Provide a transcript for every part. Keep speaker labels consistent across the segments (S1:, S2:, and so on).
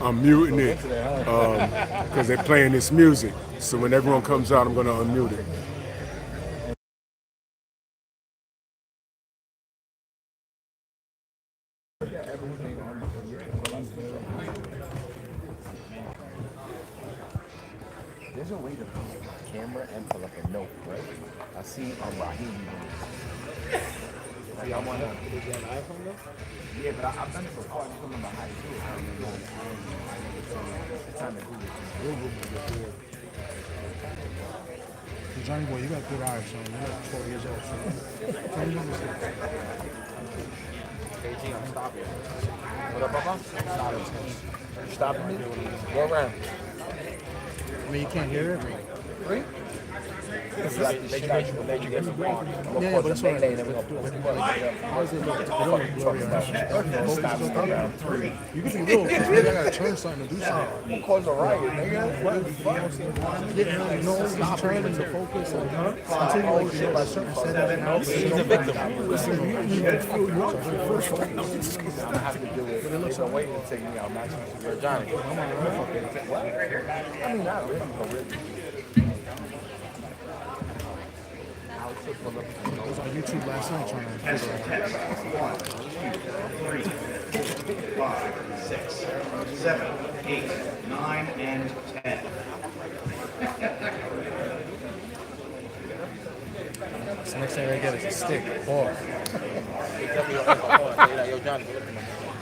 S1: I'm muting it because they're playing this music. So when everyone comes out, I'm going to unmute it.
S2: There's a way to pull up a camera and pull up a note, right? I see on Raheem. See, I'm on a. Yeah, but I've done it before. I just don't remember how to do it. I don't know. It's time to Google it.
S3: Johnny boy, you got good eyes, son. You're like 12 years old, so don't make mistakes.
S2: KG, I'm stopping. What up, Papa? Stop it. You stopping me? Go around.
S3: I mean, you can't hear it.
S2: Right? It's like the shit out you will let you get some party.
S3: Yeah, but that's what I
S2: mean. How is it look?
S3: It don't look blurry or anything. You can be real, because maybe I gotta turn something to do something.
S2: You cause a riot, nigga.
S3: Yeah, no, just turn into focus until you like shit by certain set of it.
S2: He's a victim. Listen, I'm gonna have to do it. But it looks like waiting to take me out. You're Johnny. What? I mean, not really, but really.
S3: I was on YouTube last night trying to figure out.
S4: 1, 2, 3, 4, 5, 6, 7, 8, 9, and 10.
S3: So next thing I get is a stick. Ball.
S2: Yo, Johnny.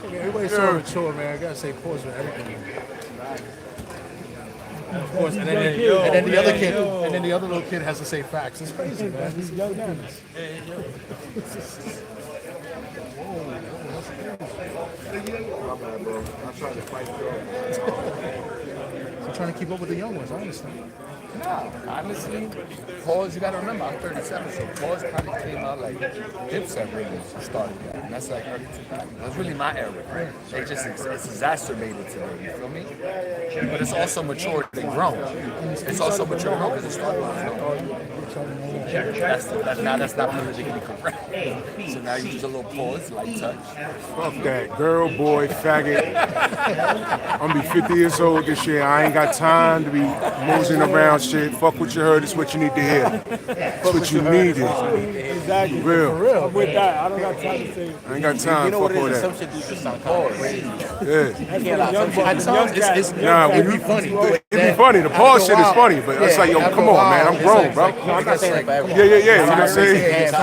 S3: Everybody's so mature, man. I gotta say pause with everything. Of course, and then the other kid, and then the other little kid has to say facts. It's crazy, man. These young men.
S2: My bad, bro. I'm trying to fight through.
S3: I'm trying to keep up with the young ones, honestly.
S2: No, honestly, pause, you gotta remember, I'm 37, so pause kind of came out like Dipset really started that. And that's like early 2000s. That's really my era, right? They just, it's exacerbated today, you feel me? But it's also matured and grown. It's also matured and grown because it started with that's not politically correct. So now you use a little pause, light touch.
S1: Fuck that. Girl, boy, faggot. I'm going to be 50 years old this year. I ain't got time to be moseying around shit. Fuck what you heard. It's what you need to hear. It's what you needed.
S5: Exactly.
S1: Real.
S5: For real. I'm with that. I don't got time to say.
S1: I ain't got time.
S2: You know what
S1: Fuck
S2: it
S1: all
S2: is?
S1: that.
S2: Some shit do just sound kind of crazy.
S1: Yeah.
S2: You can't lie. Some shit it's
S1: Nah,
S3: It'd be funny.
S1: It'd be funny. The pause shit is funny, but it's like, yo, come on, man. I'm grown, bro.
S2: I'm not saying that.
S1: Yeah. You know what I'm saying?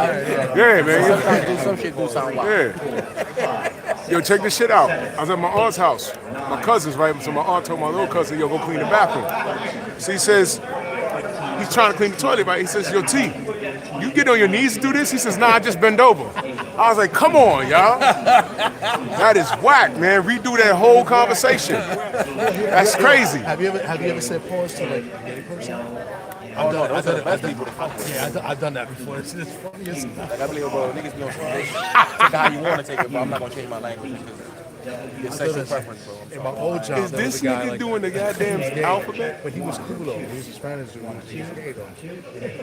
S1: Yeah, man.
S2: Sometimes some shit do sound wild.
S1: Yeah. Yo, check this shit out. I was at my aunt's house. My cousins, right? So my aunt told my little cousin, yo, go clean the bathroom. So he says, he's trying to clean the toilet, right? He says, yo, T, you get on your knees to do this? He says, nah, I just bend over. I was like, come on, y'all. That is whack, man. Redo that whole conversation. That's crazy.
S3: Have you ever said pause to like a gay person? I've done that before. It's funny as
S2: Like, I believe, bro, niggas be on some shit. Take it how you want to take it, but I'm not going to change my language because your sexual preference, bro.
S3: in my old job.
S1: Is
S3: there was
S1: this
S3: a guy
S1: nigga
S3: like
S1: doing the goddamn
S3: gay,
S1: alphabet?
S3: But he was cool though. He was a Spanish dude. He was gay though.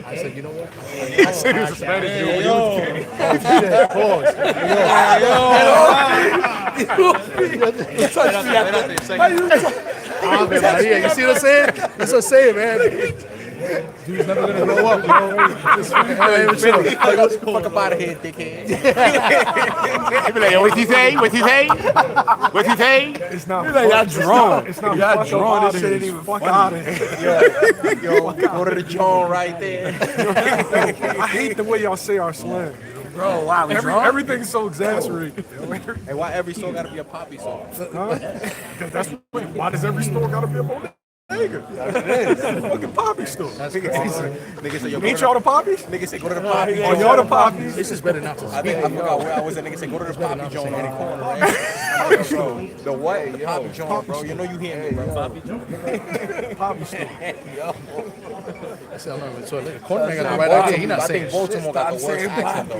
S3: I said, you know what?
S1: He said he was a Spanish dude, but he was gay.
S3: He said, pause. You see what I'm saying? That's what I'm saying, man. Dude's never gonna grow up, you know. Just
S2: Fuck up out of here, dickhead.
S1: He be like, yo, what you say? What you say? What you say?
S5: It's not.
S1: He's like, y'all drawn.
S5: It's not.
S1: Y'all
S5: Fuck
S1: drawn.
S5: out
S1: This
S5: of
S1: shit
S5: here.
S1: ain't even
S5: Fuck
S1: funny.
S5: out of here.
S2: Yo, go to the John right there.
S5: I hate the way y'all say our slang.
S2: Bro, wow, we drunk?
S5: Everything's so exaggerated.
S2: Hey, why every song got to be a poppy song?
S5: That's why does every store gotta be a bodega? It's a fucking poppy store.
S2: Nigga say, yo,
S5: Ain't y'all the poppies?
S2: Nigga say, go to the poppy.
S5: Oh, y'all the poppies?
S3: This is better not to
S2: I
S3: speak.
S2: forgot where I was at. Nigga say, go to the poppy joint on the corner, right? Bro, the what? The poppy joint, bro. You know you hear me, bro. Poppy joint.
S5: Poppy store.
S2: Yo.
S3: I said, no, so the corner got the right idea. He not
S2: I
S3: saying
S2: think Baltimore got the worst accent,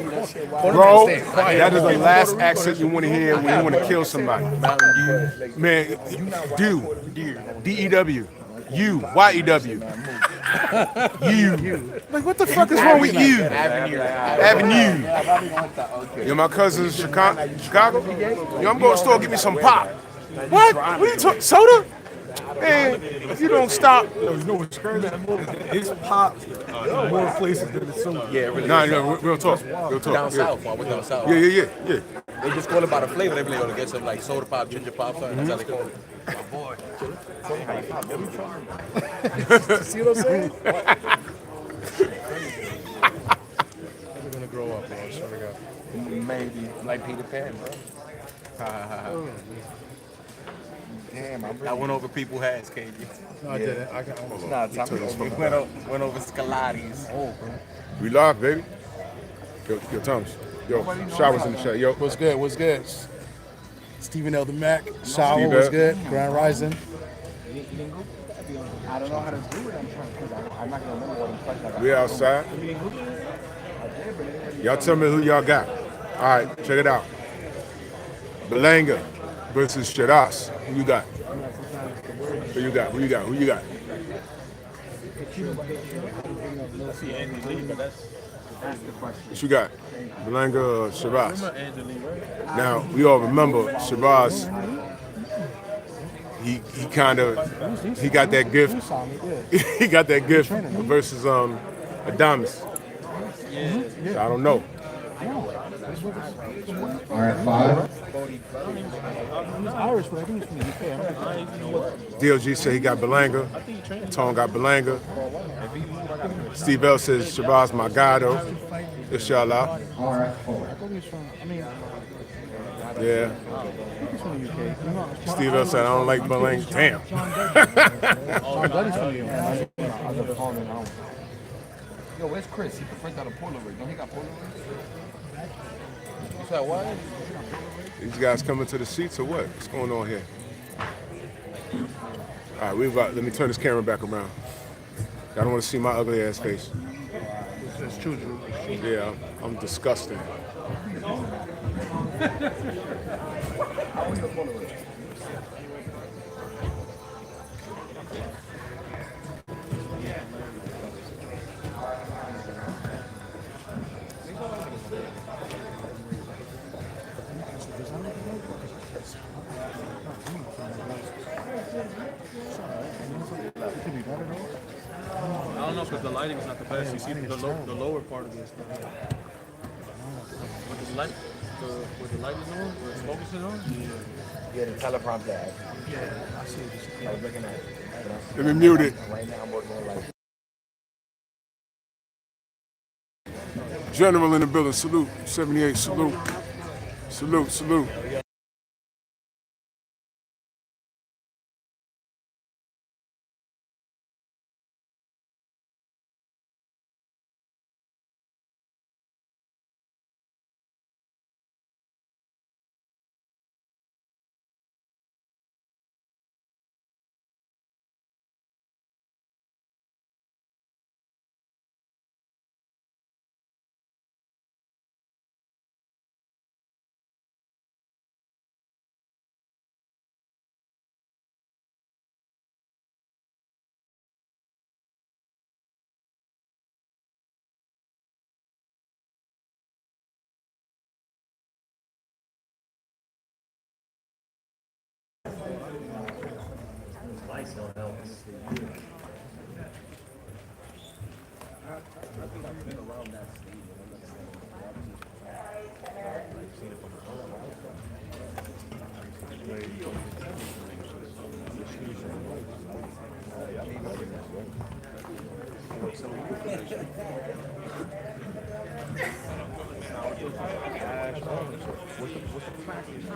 S2: though.
S1: Bro, that is the last accent you want to hear when you want to kill somebody.
S2: Mountain Dew.
S1: Man, D-E-W. You, Y-E-W. You. Like, what the fuck is wrong with you? Avenue. Yo, my cousin's Chicago. Yo, I'm going to the store, get me some pop. What? What are you talking? Soda? Man, if you don't stop.
S5: Yo, you know what's crazy? It's popped in more places than it's sold.
S2: Yeah, it really
S1: Nah,
S2: is.
S1: no, real talk. Real talk.
S2: Down
S1: Yeah.
S2: south, man. We're down south.
S1: Yeah.
S2: They just call it by the flavor. They be like, oh, get some like soda pop, ginger pop, something. That's how they call it. My boy.
S3: See what I'm saying? We're gonna grow up, bro. I swear to God.
S2: Maybe like Peter Pan, bro. Damn, I went over people's heads, KG.
S3: No, I didn't. I got almost.
S2: Nah, went over Scalati's.
S3: Oh, bro.
S1: We live, baby. Yo, Thomas. Yo, Showers in the chat. Yo,
S3: What's good? What's good? Stephen L. the Mac. Shower.
S1: Steve
S3: What's
S1: L.
S3: good? Grand Rising.
S2: I don't know how to do it. I'm not gonna remember what I'm talking
S1: we outside. Y'all tell me who y'all got. All right, check it out. Berlanga versus Shiraz. Who you got? Who you got? Who you got? Who you got? What you got? Berlanga or Shiraz? Now, we all remember Shiraz. He got that gift. He got that gift versus Adamas. So I don't know.
S6: All right, 5.
S3: Irish, but I think it's from the UK.
S1: DLG said he got Berlanga. Tone got Berlanga. Steve L says Shabazz my guy though. Inshallah.
S6: All right, 4.
S1: Yeah. Steve L said I don't like Berlanga. Damn.
S2: Yo, where's Chris? He prefers out a Polaroid. Don't he got Polaroid? You said what?
S1: These guys coming to the seats or what? What's going on here? All right, let me turn this camera back around. I don't want to see my ugly ass face.
S3: It's true, Drew.
S1: Yeah, I'm disgusting.
S7: I don't know because the lighting is not the best. You see the lower part of this. With the light is on, where it's focusing on.
S2: Yeah, the teleprompter ad.
S3: Yeah, I see what you're
S2: Like looking at it.
S1: Let me mute it.
S2: Right now I'm working on like.
S1: General in the building, salute. 78, salute. Salute.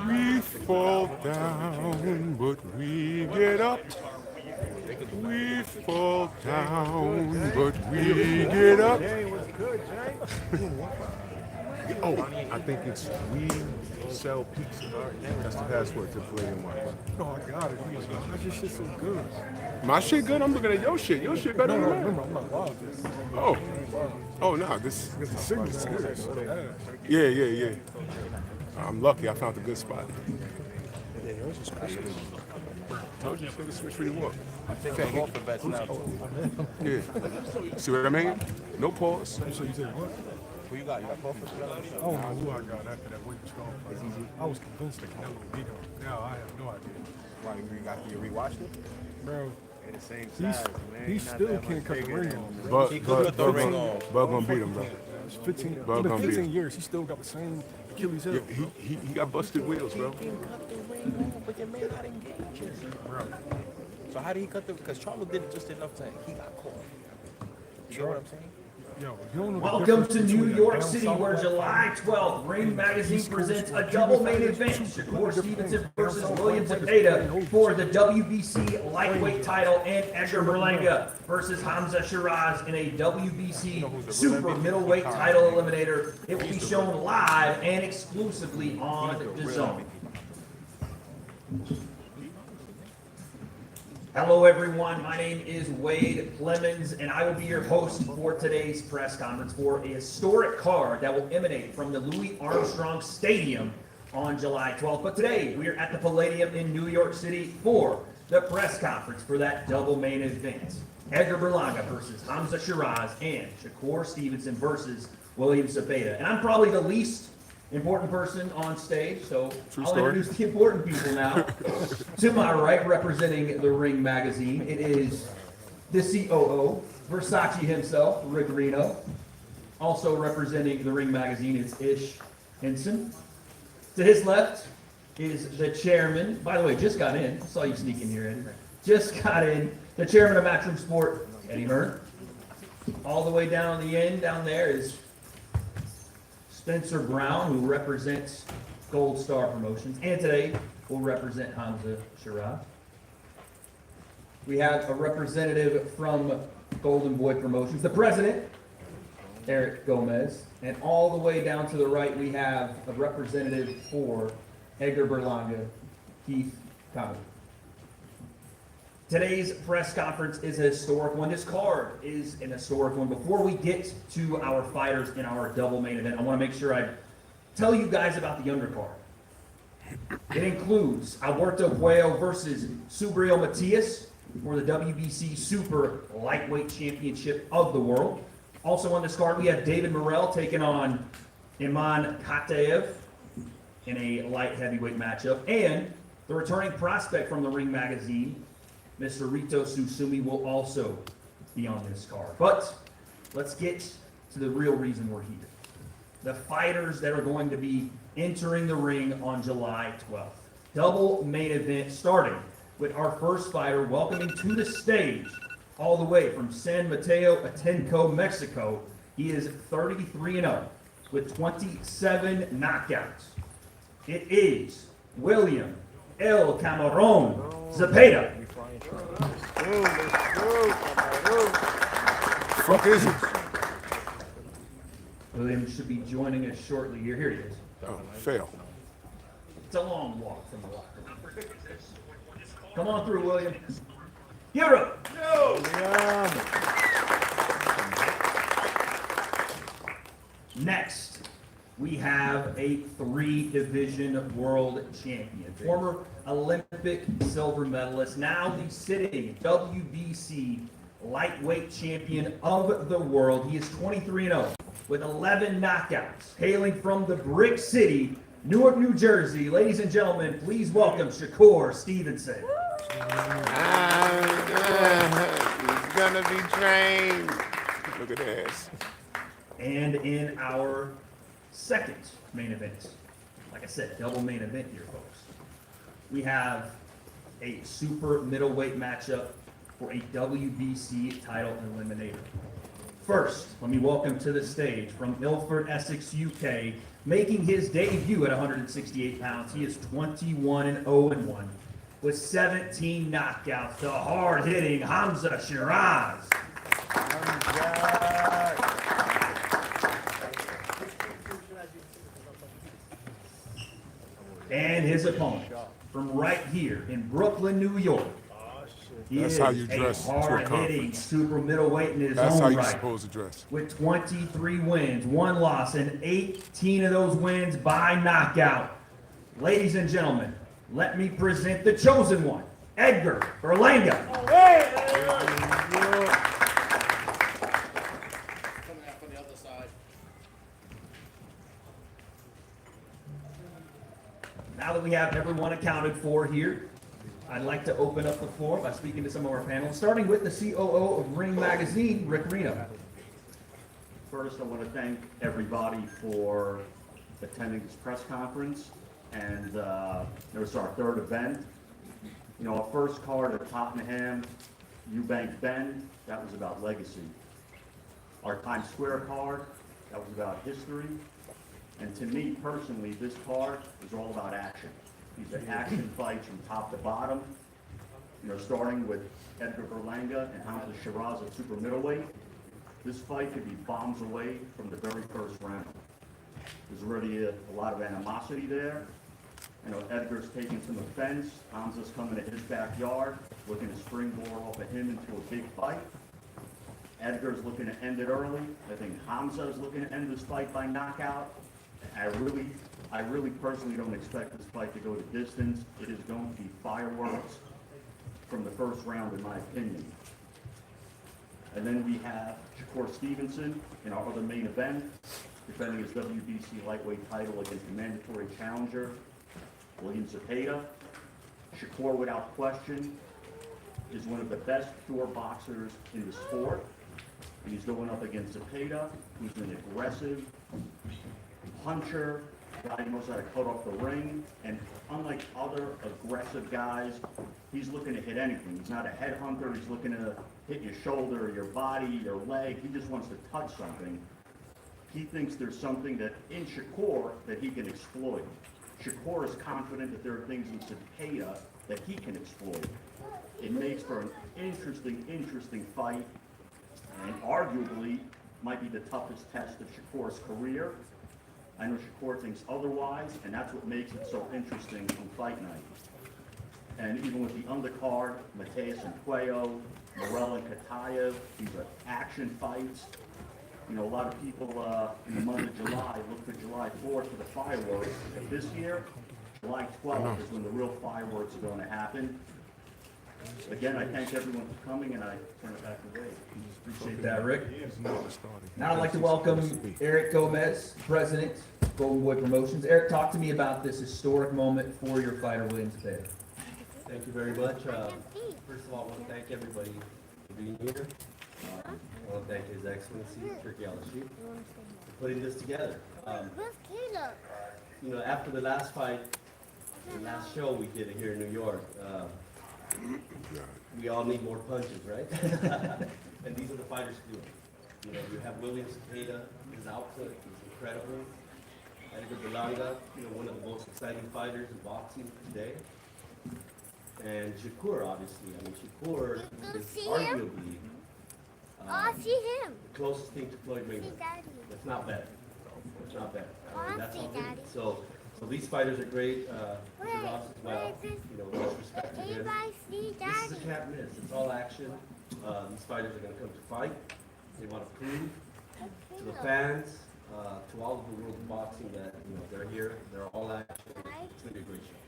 S1: We fall down, but we get up. We fall down, but we get up. Oh, I think it's we sell pizza. That's the password to Palladium One.
S5: Oh, I got it. How's your shit so good?
S1: My shit good? I'm looking at your shit. Your shit better
S5: No,
S1: than
S5: no,
S1: mine.
S5: remember, I'm not wild.
S1: Oh. Oh, no, this
S5: The signal's good. So,
S1: Yeah. I'm lucky I found a good spot. Told you, nigga, switch where you want.
S2: I think I'm off the bets now.
S1: Yeah. See what I mean? No pause.
S5: so you said what? Who you got? You got Crawford? I don't know who I got after that weight strong fight. I was convinced that Canelo would beat him. Now I have no idea.
S8: Why you rewatched it?
S5: Bro,
S8: They're the same size, man.
S5: he
S8: He's not
S5: still
S8: that
S5: can't
S8: much
S5: cut the
S8: bigger
S5: ring
S8: than-
S5: off.
S1: Bug,
S8: He could
S1: Bug,
S8: cut the
S1: Bug,
S8: ring
S1: gonna-
S8: off.
S1: Bug gonna beat him, though.
S5: It's 15,
S1: Bug
S5: it's been
S1: gonna beat
S5: 15
S1: him.
S5: years. He still got the same Achilles heel.
S1: Yeah, he got busted wheels, bro.
S8: But your man got engaged. So how did he cut the? Because Charlo did it just enough time. He got caught. You know what I'm saying?
S5: Yo, you don't know the
S9: Welcome
S5: difference
S9: to New
S5: between a
S9: York
S5: down
S9: City,
S5: south
S9: where
S5: walk
S9: July
S5: fight
S9: 12th, Ring Magazine
S5: East Coast
S9: presents a
S5: or
S9: double
S5: Cuban
S9: main
S5: fighters.
S9: event.
S5: Two
S9: Shakur
S5: different
S9: Stevenson
S5: things.
S9: versus
S5: Down south
S9: William
S5: fighters
S9: Zepeda
S5: play
S9: for the WBC lightweight title, and Edgar Berlanga versus Hamza Shiraz in a WBC super middleweight title eliminator. It will be shown live and exclusively on DAZN. Hello everyone, my name is Wade Clemens and I will be your host for today's press conference for a historic card that will emanate from the Louis Armstrong Stadium on July 12th. But today we are at the Palladium in New York City for the press conference for that double main event. Edgar Berlanga versus Hamza Shiraz and Shakur Stevenson versus William Zepeda. And I'm probably the least important person on stage, so
S1: True
S9: I'll
S1: story.
S9: introduce the important people now. To my right, representing the Ring Magazine, it is the COO, Versace himself, Rick Reno. Also representing the Ring Magazine is Ish Henson. To his left is the chairman, by the way, just got in. I saw you sneak in here, Eddie. Just got in. The chairman of Matchroom Sport, Eddie Hearn. All the way down the end, down there is Spencer Brown, who represents Gold Star Promotions, and today will represent Hamza Shiraz. We have a representative from Golden Boy Promotions, the president, Eric Gomez, and all the way down to the right, we have a representative for Edgar Berlanga, Keith Conley. Today's press conference is a historic one. This card is an historic one. Before we get to our fighters in our double main event, I want to make sure I tell you guys about the undercard. It includes Alberto Puello versus Subriel Matias for the WBC Super Lightweight Championship of the World. Also on this card, we have David Morrell taking on Iman Kataev in a light heavyweight matchup. And the returning prospect from the Ring Magazine, Mr. Rito Susumi, will also be on this card. But let's get to the real reason we're here. The fighters that are going to be entering the ring on July 12th. Double main event starting with our first fighter welcoming to the stage all the way from San Mateo Atenco, Mexico. He is 33-0 with 27 knockouts. It is William El Camarón Zepeda.
S1: Fuck is it?
S9: William should be joining us shortly. Here he is.
S1: Oh, fail.
S9: It's a long walk from the locker room. Come on through, William. Give it up. Next, we have a 3-division world champion, former Olympic silver medalist, now the sitting WBC lightweight champion of the world. He is 23-0 with 11 knockouts, hailing from the Brick City, Newark, New Jersey. Ladies and gentlemen, please welcome Shakur Stevenson.
S1: He's gonna be trained. Look at that.
S9: And in our second main event, like I said, double main event here, folks, we have a super middleweight matchup for a WBC title eliminator. First, let me welcome to the stage from Ilford, Essex, UK, making his debut at 168 pounds. He is 21-0-1 with 17 knockouts. The hard-hitting Hamza Shiraz. And his opponent from right here in Brooklyn, New York. He
S1: That's
S9: is
S1: how you dress
S9: a
S1: to a
S9: hard-hitting
S1: conference.
S9: super middleweight in his
S1: That's
S9: own
S1: how you're
S9: right.
S1: supposed to dress.
S9: With 23 wins, 1 loss, and 18 of those wins by knockout. Ladies and gentlemen, let me present the chosen one, Edgar Berlanga. that we have everyone accounted for here, I'd like to open up the floor by speaking to some of our panelists, starting with the COO of Ring Magazine, Rick Reno.
S10: First, I want to thank everybody for attending this press conference, and it was our third event. You know, our first card at Tottenham, Eubank Bend, that was about legacy. Our Times Square card, that was about history. And to me personally, this card is all about action. These are action fights from top to bottom. You know, starting with Edgar Berlanga and Hamza Shiraz at super middleweight. This fight could be bombs away from the very first round. There's already a lot of animosity there. You know, Edgar's taking some offense. Hamza's coming to his backyard, looking to springboard off of him into a big fight. Edgar's looking to end it early. I think Hamza's looking to end this fight by knockout. I really personally don't expect this fight to go to distance. It is going to be fireworks from the first round, in my opinion. And then we have Shakur Stevenson in our other main event, defending his WBC lightweight title against the mandatory challenger, William Zepeda. Shakur, without question, is one of the best pure boxers in the sport. And he's going up against Zepeda, who's an aggressive puncher, guy who knows how to cut off the ring, and unlike other aggressive guys, he's looking to hit anything. He's not a headhunter, he's looking to hit your shoulder, your body, your leg, he just wants to touch something. He thinks there's something that in Shakur that he can exploit. Shakur is confident that there are things in Zepeda that he can exploit. It makes for an interesting fight, and arguably might be the toughest test of Shakur's career. I know Shakur thinks otherwise, and that's what makes it so interesting on fight night. And even with the undercard, Mateus and Cuello, Morel and Katayev, these are action fights. You know, a lot of people in the month of July look for July 4th for the fireworks. But this year, July 12th is when the real fireworks are going to happen. Again, I thank everyone for coming, and I turn it back to Wade.
S9: Appreciate that, Rick. Now I'd like to welcome Eric Gomez, President, Golden Boy Promotions. Eric, talk to me about this historic moment for your fighter, William Zepeda.
S11: Thank you very much. First of all, I want to thank everybody for being here. I want to thank His Excellency, Turkey LLC, for putting this together. You know, after the last fight, the last show we did here in New York, we all need more punches, right? And these are the fighters who do it. You know, you have William Zepeda, his output is incredible. Edgar Berlanga, you know, one of the most exciting fighters in boxing today. And Shakur, obviously. I mean, Shakur is arguably the closest thing to Floyd Mayweather. It's not bad. It's not bad. I mean, that's something. So these fighters are great. Ross as well. You know, much respect to him. This is a can't miss. It's all action. These fighters are going to come to fight. They want to prove to the fans, to all of the world of boxing that, you know, they're here. They're all action. It's going to be a great show.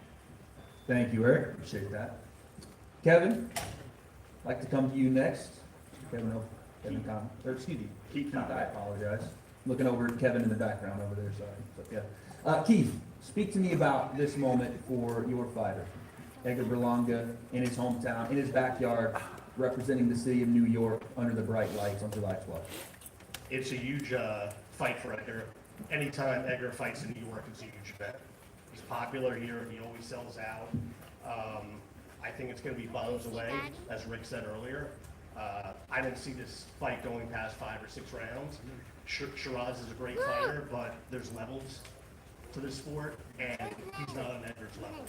S9: Thank you, Eric. Appreciate that. Kevin, I'd like to come to you next. Kevin, Conn, or excuse me, Keith, I apologize. Looking over at Kevin in the background over there, sorry. But yeah. Keith, speak to me about this moment for your fighter, Edgar Berlanga, in his hometown, in his backyard, representing the city of New York under the bright lights on July 12th.
S12: It's a huge fight for Edgar. Anytime Edgar fights in New York, it's a huge event. He's popular here. He always sells out. I think it's going to be bombs away, as Rick said earlier. I don't see this fight going past 5 or 6 rounds. Shiraz is a great fighter, but there's levels to this sport, and he's not on Edgar's level.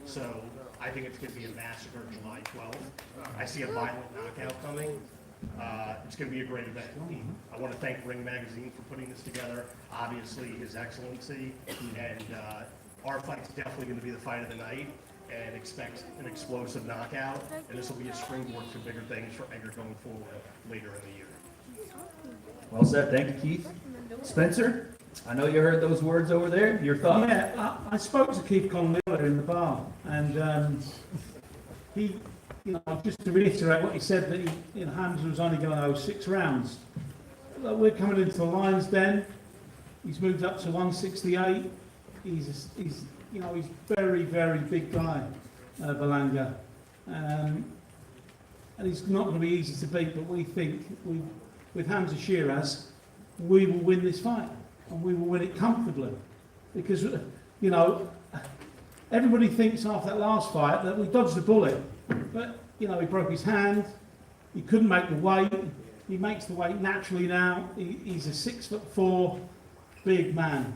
S12: So I think it's going to be a massacre July 12th. I see a violent knockout coming. It's going to be a great event. I want to thank Ring Magazine for putting this together. Obviously, His Excellency, and our fight's definitely going to be the fight of the night, and expect an explosive knockout. And this will be a springboard for bigger things for Edgar going forward later in the year.
S9: Well said. Thank you, Keith. Spencer, I know you heard those words over there. Your thoughts?
S13: Yeah, I spoke to Keith Conley in the bar, and he, you know, just to reiterate what he said, that he, Hamza was only going to go 6 rounds. Look, we're coming into the Lions Den. He's moved up to 168. He's you know, he's very, very big guy, Berlanga. And he's not going to be easy to beat, but we think with Hamza Shiraz, we will win this fight, and we will win it comfortably. Because, you know, everybody thinks after that last fight that we dodged the bullet, but, you know, he broke his hand, he couldn't make the weight, he makes the weight naturally now, he's a 6'4" big man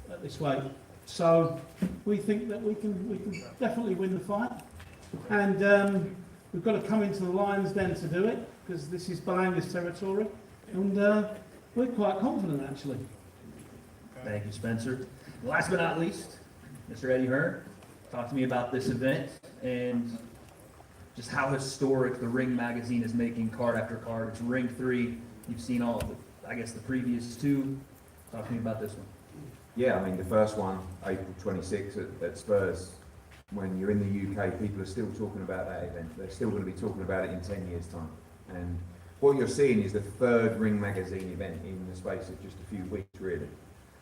S13: at this weight. So we think that we can definitely win the fight. And we've got to come into the Lions Den to do it, because this is Berlanga's territory, and we're quite confident actually.
S9: Thank you, Spencer. Last but not least, Mr. Eddie Hearn, talk to me about this event and just how historic the Ring magazine is making card after card. It's Ring 3. You've seen all of the, I guess, the previous 2. Talk to me about this one.
S14: Yeah, I mean, the first one, April 26th at Spurs, when you're in the UK, people are still talking about that event. They're still going to be talking about it in 10 years' time. And what you're seeing is the 3rd Ring magazine event in the space of just a few weeks, really.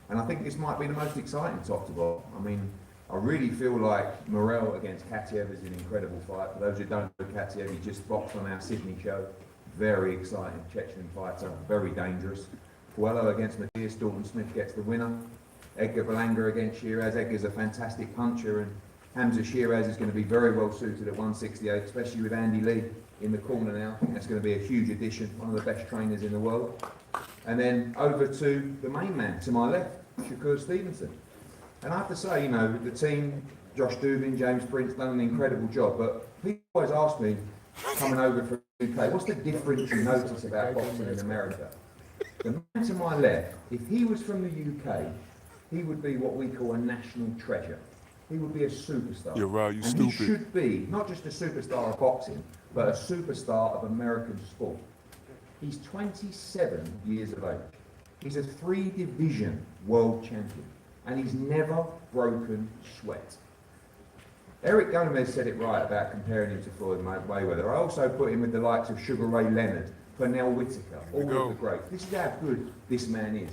S14: And I think this might be the most exciting top to bottom. I mean, I really feel like Morel against Katiev is an incredible fight. For those who don't know Katiev, he just boxed on our Sydney show. Very exciting Chechen fighter, very dangerous. Puello against Matthias Dalton-Smith gets the winner. Edgar Berlanga against Shiraz. Edgar's a fantastic puncher, and Hamza Shiraz is going to be very well suited at 168, especially with Andy Lee in the corner now. I think that's going to be a huge addition, one of the best trainers in the world. And then over to the main man, to my left, Shakur Stevenson. And I have to say, you know, the team, Josh Dubin, James Prince, done an incredible job, but people always ask me, coming over from the UK, what's the difference you notice about boxing in America? The man to my left, if he was from the UK, he would be what we call a national treasure. He would be a superstar.
S1: You're right, you
S14: and
S1: stupid.
S14: He should be not just a superstar of boxing, but a superstar of American sport. He's 27 years of age. He's a 3-division world champion, and he's never broken sweat. Eric Gomez said it right about comparing him to Floyd Mayweather. I also put him with the likes of Sugar Ray Leonard, Pernell Whitaker, all of the greats. This is how good this man is.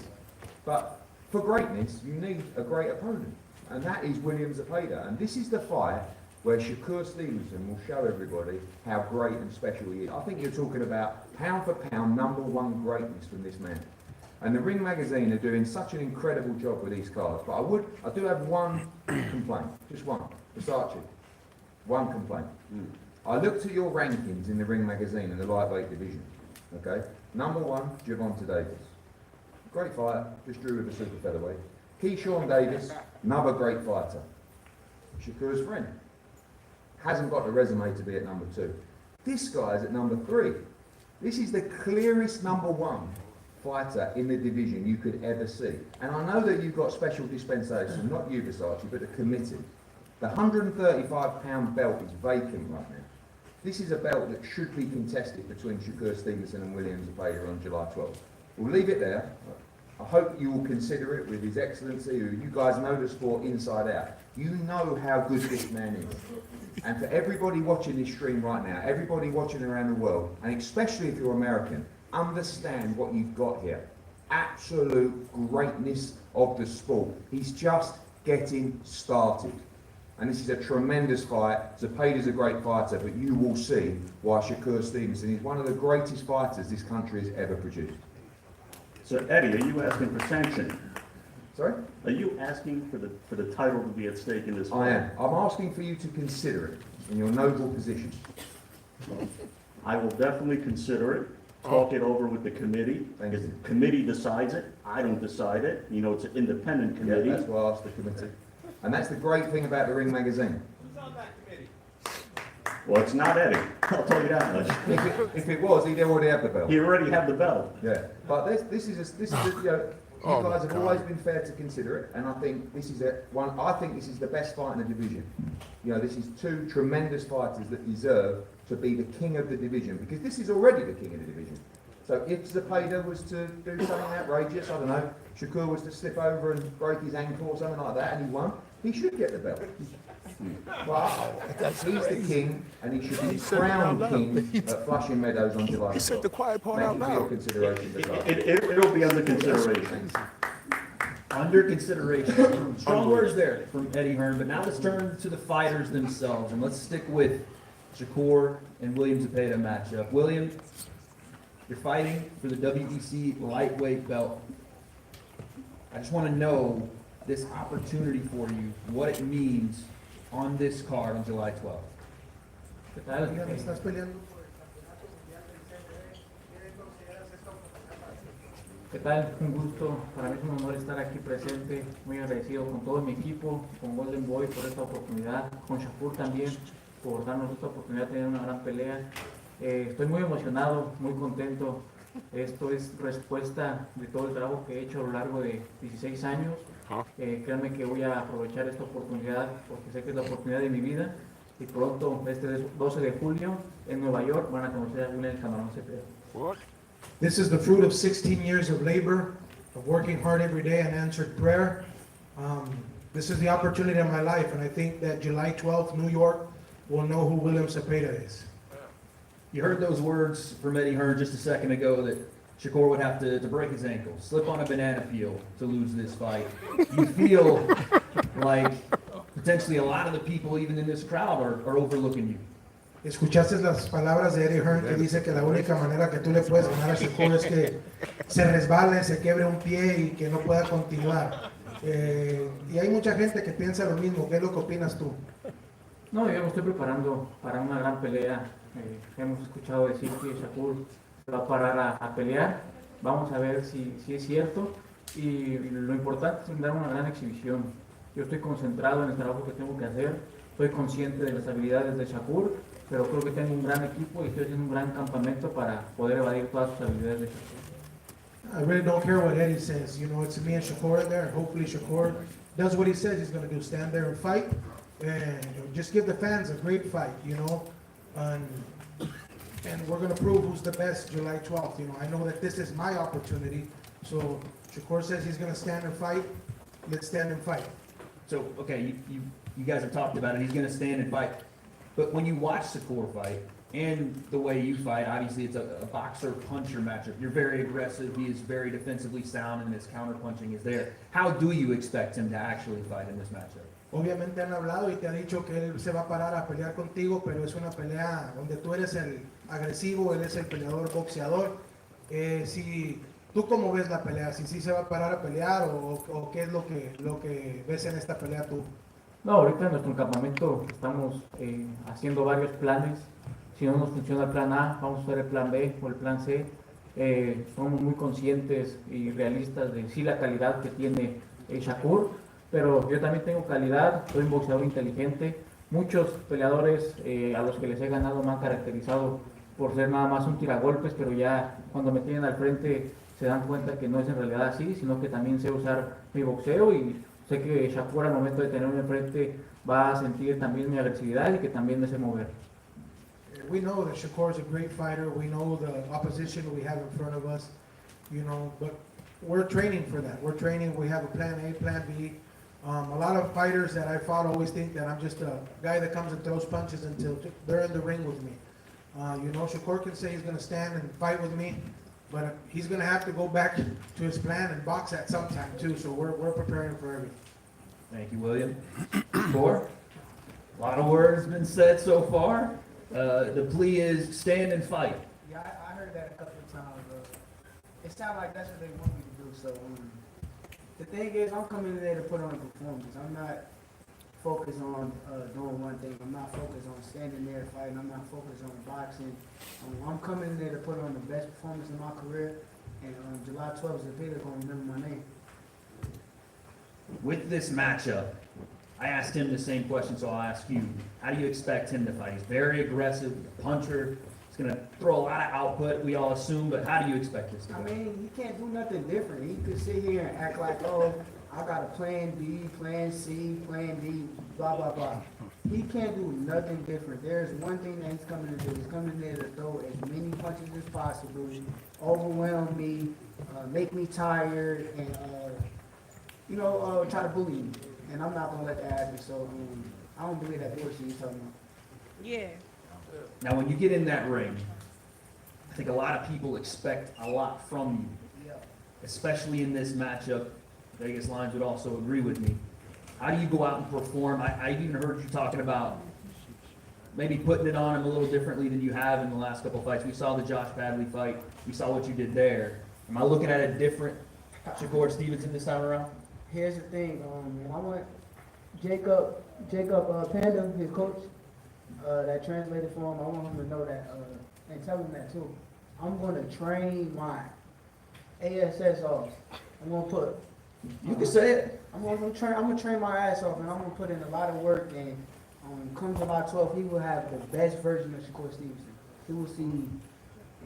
S14: But for greatness, you need a great opponent, and that is William Zepeda. And this is the fight where Shakur Stevenson will show everybody how great and special he is. I think you're talking about pound for pound #1 greatness from this man. And the Ring magazine are doing such an incredible job with these cards. But I do have one complaint, just one. Versace, one complaint. I looked at your rankings in the Ring magazine in the lightweight division. Okay, #1, Gervonta Davis. Great fighter, just drew with a super featherweight. Keyshawn Davis, another great fighter. Shakur's friend. Hasn't got the resume to be at #2. This guy's at #3. This is the clearest #1 fighter in the division you could ever see. And I know that you've got special dispensation, not you Versace, but the committee. The 135-pound belt is vacant right now. This is a belt that should be contested between Shakur Stevenson and William Zepeda on July 12th. We'll leave it there. I hope you will consider it with His Excellency, who you guys know the sport inside out. You know how good this man is. And for everybody watching this stream right now, everybody watching around the world, and especially if you're American, understand what you've got here. Absolute greatness of the sport. He's just getting started. And this is a tremendous fight. Zepeda's a great fighter, but you will see why Shakur Stevenson is one of the greatest fighters this country has ever produced.
S10: So Eddie, are you asking for sanction?
S14: Sorry?
S10: Are you asking for the title to be at stake in this fight?
S14: I am. I'm asking for you to consider it in your noble position.
S10: I will definitely consider it, talk it over with the committee. Because the committee decides it, I don't decide it. You know, it's an independent committee.
S14: Yeah, that's why I asked the committee. And that's the great thing about the Ring magazine.
S8: Who's on that committee?
S10: Well, it's not Eddie, I'll tell you that much.
S14: If it was, he'd already have the belt.
S10: He already had the belt.
S14: Yeah, but this is you guys have always been fair to consider it, and I think this is I think this is the best fight in the division. You know, this is 2 tremendous fighters that deserve to be the king of the division, because this is already the king of the division. So if Zepeda was to do something outrageous, I don't know, Shakur was to slip over and break his ankle or something like that, and he won, he should get the belt. Wow, he's the king, and he should be crowned king at Flushing Meadows on July 12th.
S1: He said the quiet part out
S14: Thank you for your
S1: loud.
S14: consideration.
S10: It'll be under consideration.
S9: Under consideration. Strong words there from Eddie Hearn, but now let's turn to the fighters themselves, and let's stick with Shakur and William Zepeda matchup. William, you're fighting for the WBC lightweight belt. I just want to know this opportunity for you, what it means on this card on July 12th.
S3: ¿Qué tal? ¿Estás peleando?
S15: ¿Qué tal? Un gusto, para mí es un honor estar aquí presente, muy agradecido con todo mi equipo, con Golden Boy por esta oportunidad, con Shakur también por darnos esta oportunidad de tener una gran pelea. Estoy muy emocionado, muy contento. Esto es respuesta de todo el trabajo que he hecho a lo largo de 16 años. Créanme que voy a aprovechar esta oportunidad porque sé que es la oportunidad de mi vida y pronto, este 12 de julio, en Nueva York, van a conocer a William Camarón Cepeda.
S3: This is the fruit of 16 years of labor, of working hard every day and answered prayer. This is the opportunity of my life, and I think that July 12th, New York, will know who William Cepeda is.
S9: You heard those words from Eddie Hearn just a second ago that Shakur would have to break his ankle, slip on a banana peel to lose this fight. You feel like potentially a lot of the people, even in this crowd, are overlooking you.
S3: Escuchaste las palabras de Eddie Hearn que dice que la única manera que tú le puedes ganar a Shakur es que se resbale, se quiebre un pie y que no pueda continuar. Y hay mucha gente que piensa lo mismo. ¿Qué es lo que opinas tú?
S15: No, yo me estoy preparando para una gran pelea. Hemos escuchado decir que Shakur se va a parar a pelear. Vamos a ver si es cierto. Y lo importante es dar una gran exhibición. Yo estoy concentrado en el trabajo que tengo que hacer. Estoy consciente de las habilidades de Shakur, pero creo que tengo un gran equipo y estoy haciendo un gran campamento para poder evadir todas sus habilidades de Shakur.
S3: I really don't care what Eddie says. You know, it's me and Shakur in there. Hopefully Shakur does what he says he's going to do. Stand there and fight. And just give the fans a great fight, you know. And we're going to prove who's the best July 12th. You know, I know that this is my opportunity. So Shakur says he's going to stand and fight. Let's stand and fight.
S9: So, okay, you guys have talked about it. He's going to stand and fight. But when you watch Shakur fight and the way you fight, obviously it's a boxer-puncher matchup. You're very aggressive. He is very defensively sound, and his counter-punching is there. How do you expect him to actually fight in this matchup?
S3: Obviamente han hablado y te ha dicho que él se va a parar a pelear contigo, pero es una pelea donde tú eres el agresivo, él es el peleador boxeador. Si tú cómo ves la pelea, si sí se va a parar a pelear o qué es lo que ves en esta pelea tú.
S15: No, ahorita en nuestro campamento estamos haciendo varios planes. Si no nos funciona el plan A, vamos a hacer el plan B o el plan C. Somos muy conscientes y realistas de sí la calidad que tiene Shakur, pero yo también tengo calidad, soy un boxeador inteligente. Muchos peleadores a los que les he ganado me han caracterizado por ser nada más un tiragolpes, pero ya cuando me tienen al frente se dan cuenta que no es en realidad así, sino que también sé usar mi boxeo y sé que Shakur al momento de tenerme enfrente va a sentir también mi agresividad y que también me sé mover.
S3: We know that Shakur is a great fighter. We know the opposition we have in front of us, you know, but we're training for that. We're training. We have a plan A, plan B. A lot of fighters that I fought always think that I'm just a guy that comes and throws punches until they're in the ring with me. You know, Shakur can say he's going to stand and fight with me, but he's going to have to go back to his plan and box at some time too. So we're preparing for everything.
S9: Thank you, William. Shakur, a lot of words been said so far. The plea is stand and fight.
S16: Yeah, I heard that a couple of times. It sounds like that's what they want me to do. So the thing is, I'm coming in there to put on a performance. I'm not focused on doing one thing. I'm not focused on standing there fighting. I'm not focused on boxing. I'm coming in there to put on the best performance in my career. And July 12th, Zepeda going to remember my name.
S9: With this matchup, I asked him the same question, so I'll ask you. How do you expect him to fight? He's very aggressive, puncher. He's going to throw a lot of output, we all assume, but how do you expect this to go?
S16: I mean, he can't do nothing different. He could sit here and act like, oh, I got a plan B, plan C, plan D, blah, blah, blah. He can't do nothing different. There's one thing that he's coming to do. He's coming there to throw as many punches as possible, overwhelm me, make me tired, and, try to bully me. And I'm not going to let that happen. So I don't believe that bullshit he's talking about.
S17: Yeah.
S9: Now, when you get in that ring, I think a lot of people expect a lot from you, especially in this matchup. Vegas Lines would also agree with me. How do you go out and perform? I even heard you talking about maybe putting it on him a little differently than you have in the last couple of fights. We saw the Josh Badley fight. We saw what you did there. Am I looking at a different Shakur Stevenson this time around?
S16: Here's the thing, and I want Jacob Panda, his coach, that translated for him. I want him to know that, and tell him that too. I'm going to train my ASS off. I'm going to put.
S9: You can say it.
S16: I'm gonna train my ass off, and I'm gonna put in a lot of work. And come July 12th, he will have the best version of Shakur Stevenson. He will see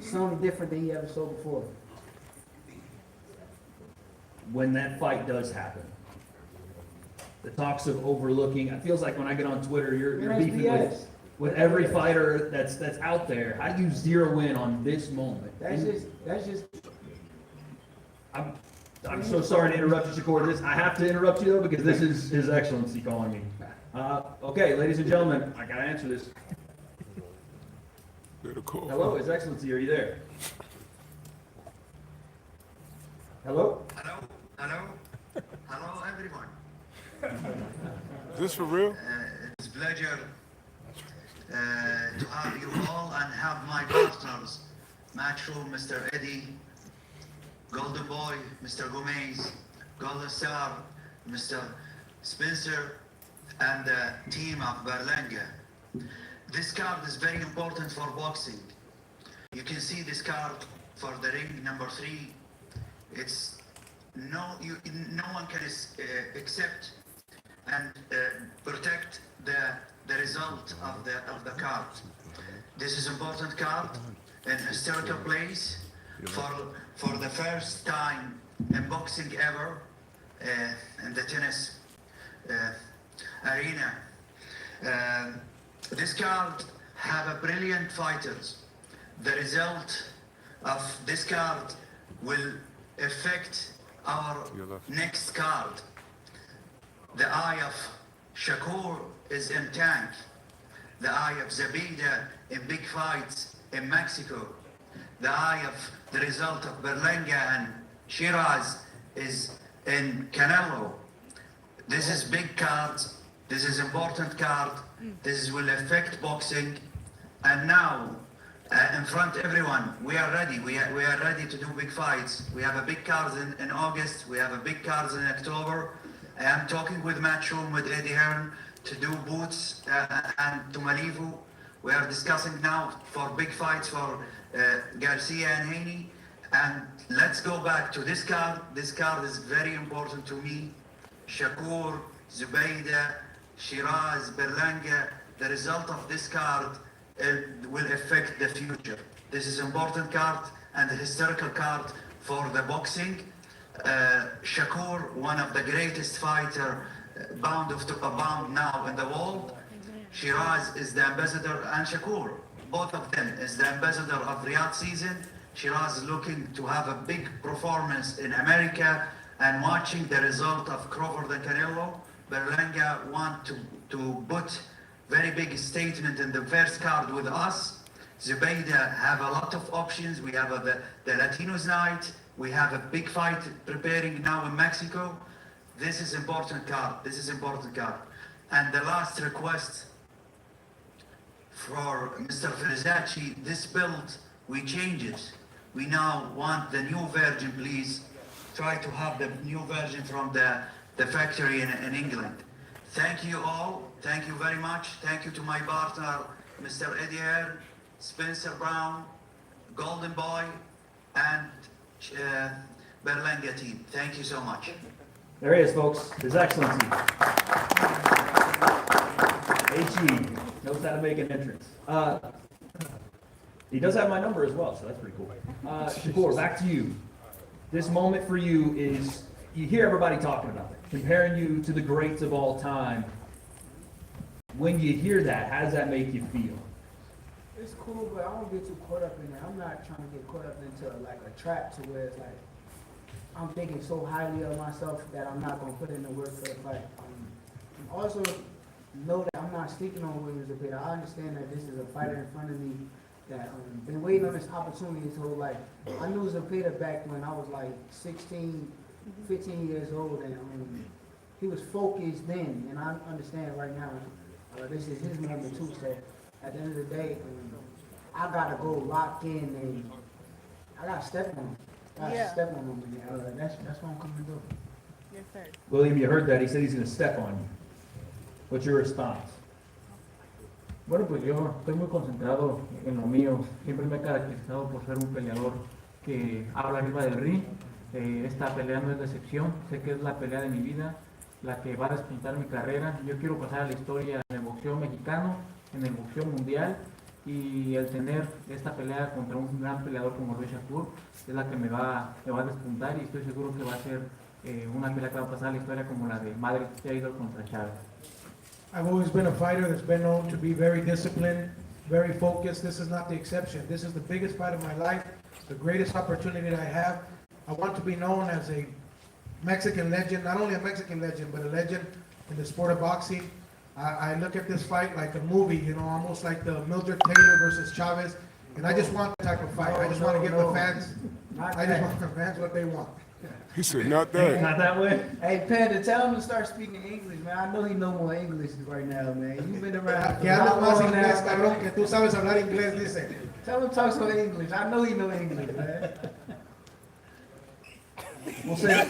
S16: something different than he ever saw before.
S9: When that fight does happen, the talks of overlooking, it feels like when I get on Twitter, you're beefing with every fighter that's out there. How do you zero in on this moment?
S16: That's just.
S9: I'm so sorry to interrupt you, Shakur. I have to interrupt you though because this is His Excellency calling me. Okay, ladies and gentlemen, I gotta answer this. Hello, His Excellency, are you there? Hello?
S17: Hello, everyone.
S1: Is this for real?
S17: It's a pleasure to have you all and have my partners, Matchroom, Mr. Eddie, Golden Boy, Mr. Gomez, Golden Star, Mr. Spencer, and the team of Berlanga. This card is very important for boxing. You can see this card for the ring number 3. It's no one can accept and protect the result of the card. This is important card in historical place for the first time in boxing ever in the tennis arena. This card have a brilliant fighters. The result of this card will affect our next card. The eye of Shakur is in tank. The eye of Zabida in big fights in Mexico. The eye of the result of Berlanga and Shiraz is in Canelo. This is big cards. This is important card. This will affect boxing. And now, in front of everyone, we are ready. We are ready to do big fights. We have a big cards in August. We have a big cards in October. I am talking with Matchroom, with Eddie Hearn to do Boots and to Malibu. We are discussing now for big fights for Garcia and Haney. And let's go back to this card. This card is very important to me. Shakur, Zubaydah, Shiraz, Berlanga. The result of this card will affect the future. This is important card and a historical card for the boxing. Shakur, one of the greatest fighter, bound to a pound now in the world. Shiraz is the ambassador, and Shakur, both of them is the ambassador of Riyadh season. Shiraz is looking to have a big performance in America and watching the result of Crawford and Canelo. Berlanga want to put very big statement in the first card with us. Zubaydah have a lot of options. We have the Latinos night. We have a big fight preparing now in Mexico. This is important card. This is important card. And the last request for Mr. Frizzacci, this build, we change it. We now want the new version, please. Try to have the new version from the factory in England. Thank you all. Thank you very much. Thank you to my partner, Mr. Eddie Hearn, Spencer Brown, Golden Boy, and Berlanga team. Thank you so much.
S9: There he is, folks. His Excellency. HE knows how to make an entrance. He does have my number as well, so that's pretty cool. Shakur, back to you. This moment for you is, you hear everybody talking about it, comparing you to the greats of all time. When you hear that, how does that make you feel?
S16: It's cool, but I don't get too caught up in it. I'm not trying to get caught up into like a trap to where it's like I'm thinking so highly of myself that I'm not gonna put in the work for the fight. Also know that I'm not speaking on William Zepeda. I understand that this is a fighter in front of me that been waiting on this opportunity his whole life. I knew Zepeda back when I was like 16, 15 years old, and he was focused then, and I understand right now, this is his moment too, so at the end of the day, I gotta go lock in, and I gotta step on him. I gotta step on him, and that's what I'm coming to do.
S18: Yes, sir.
S9: William, you heard that. He said he's going to step on you. What's your response?
S15: Bueno, pues yo estoy muy concentrado en lo mío. Siempre me he caracterizado por ser un peleador que habla arriba del ring. Esta pelea no es la excepción. Sé que es la pelea de mi vida, la que va a despuntar mi carrera. Yo quiero pasar a la historia en el boxeo mexicano, en el boxeo mundial. Y el tener esta pelea contra un gran peleador como Luis Shakur es la que me va a despuntar, y estoy seguro que va a ser una pelea que va a pasar a la historia como la de Madrid Taylor contra Chávez.
S3: I've always been a fighter that's been known to be very disciplined, very focused. This is not the exception. This is the biggest fight of my life, the greatest opportunity that I have. I want to be known as a Mexican legend, not only a Mexican legend, but a legend in the sport of boxing. I look at this fight like a movie, you know, almost like the Mildred Taylor versus Chavez, and I just want that type of fight. I just want to give the fans, what they want.
S1: He said, not that.
S9: Not that way?
S16: Hey, Panda, tell him to start speaking English, man. I know he know more English right now, man. You've been around.
S3: Que hablas más inglés, cabrón, que tú sabes hablar inglés, dice.
S16: Tell him to talk some English. I know he know English, man.
S9: We'll say it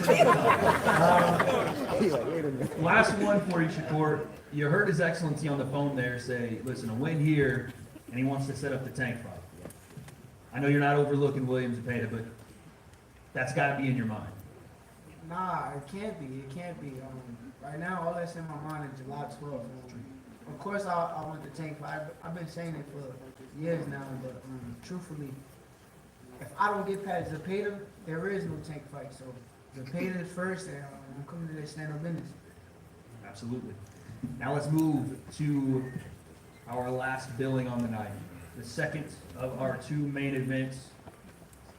S9: for last one for you, Shakur. You heard His Excellency on the phone there say, listen, a win here, and he wants to set up the tank fight. I know you're not overlooking William Zepeda, but that's got to be in your mind.
S16: Nah, it can't be. It can't be. Right now, all that's in my mind is July 12th. Of course, I want the tank fight. I've been saying it for years now, but truthfully, if I don't get past Zepeda, there is no tank fight. So Zepeda is first, and I'm coming to this stand-up business.
S9: Absolutely. Now let's move to our last billing on the night. The second of our two main events.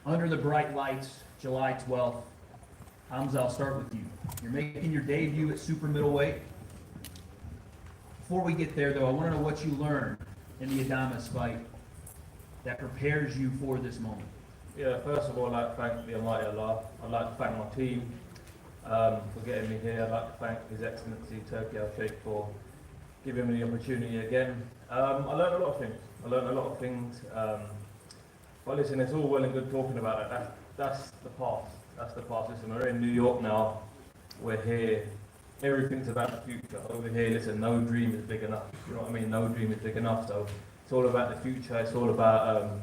S9: Under the bright lights, July 12th. Hamza, I'll start with you. You're making your debut at super middleweight. Before we get there, though, I want to know what you learned in the Adames fight that prepares you for this moment.
S19: Yeah, first of all, I'd like to thank the Almighty Allah. I'd like to thank my team for getting me here. I'd like to thank His Excellency Turkey Al-Sheikh for giving me the opportunity again. I learned a lot of things. But listen, it's all well and good talking about it. That's the past. That's the past. Listen, we're in New York now. We're here. Everything's about the future. Over here, listen, no dream is big enough. You know what I mean? No dream is big enough. So it's all about the future. It's all about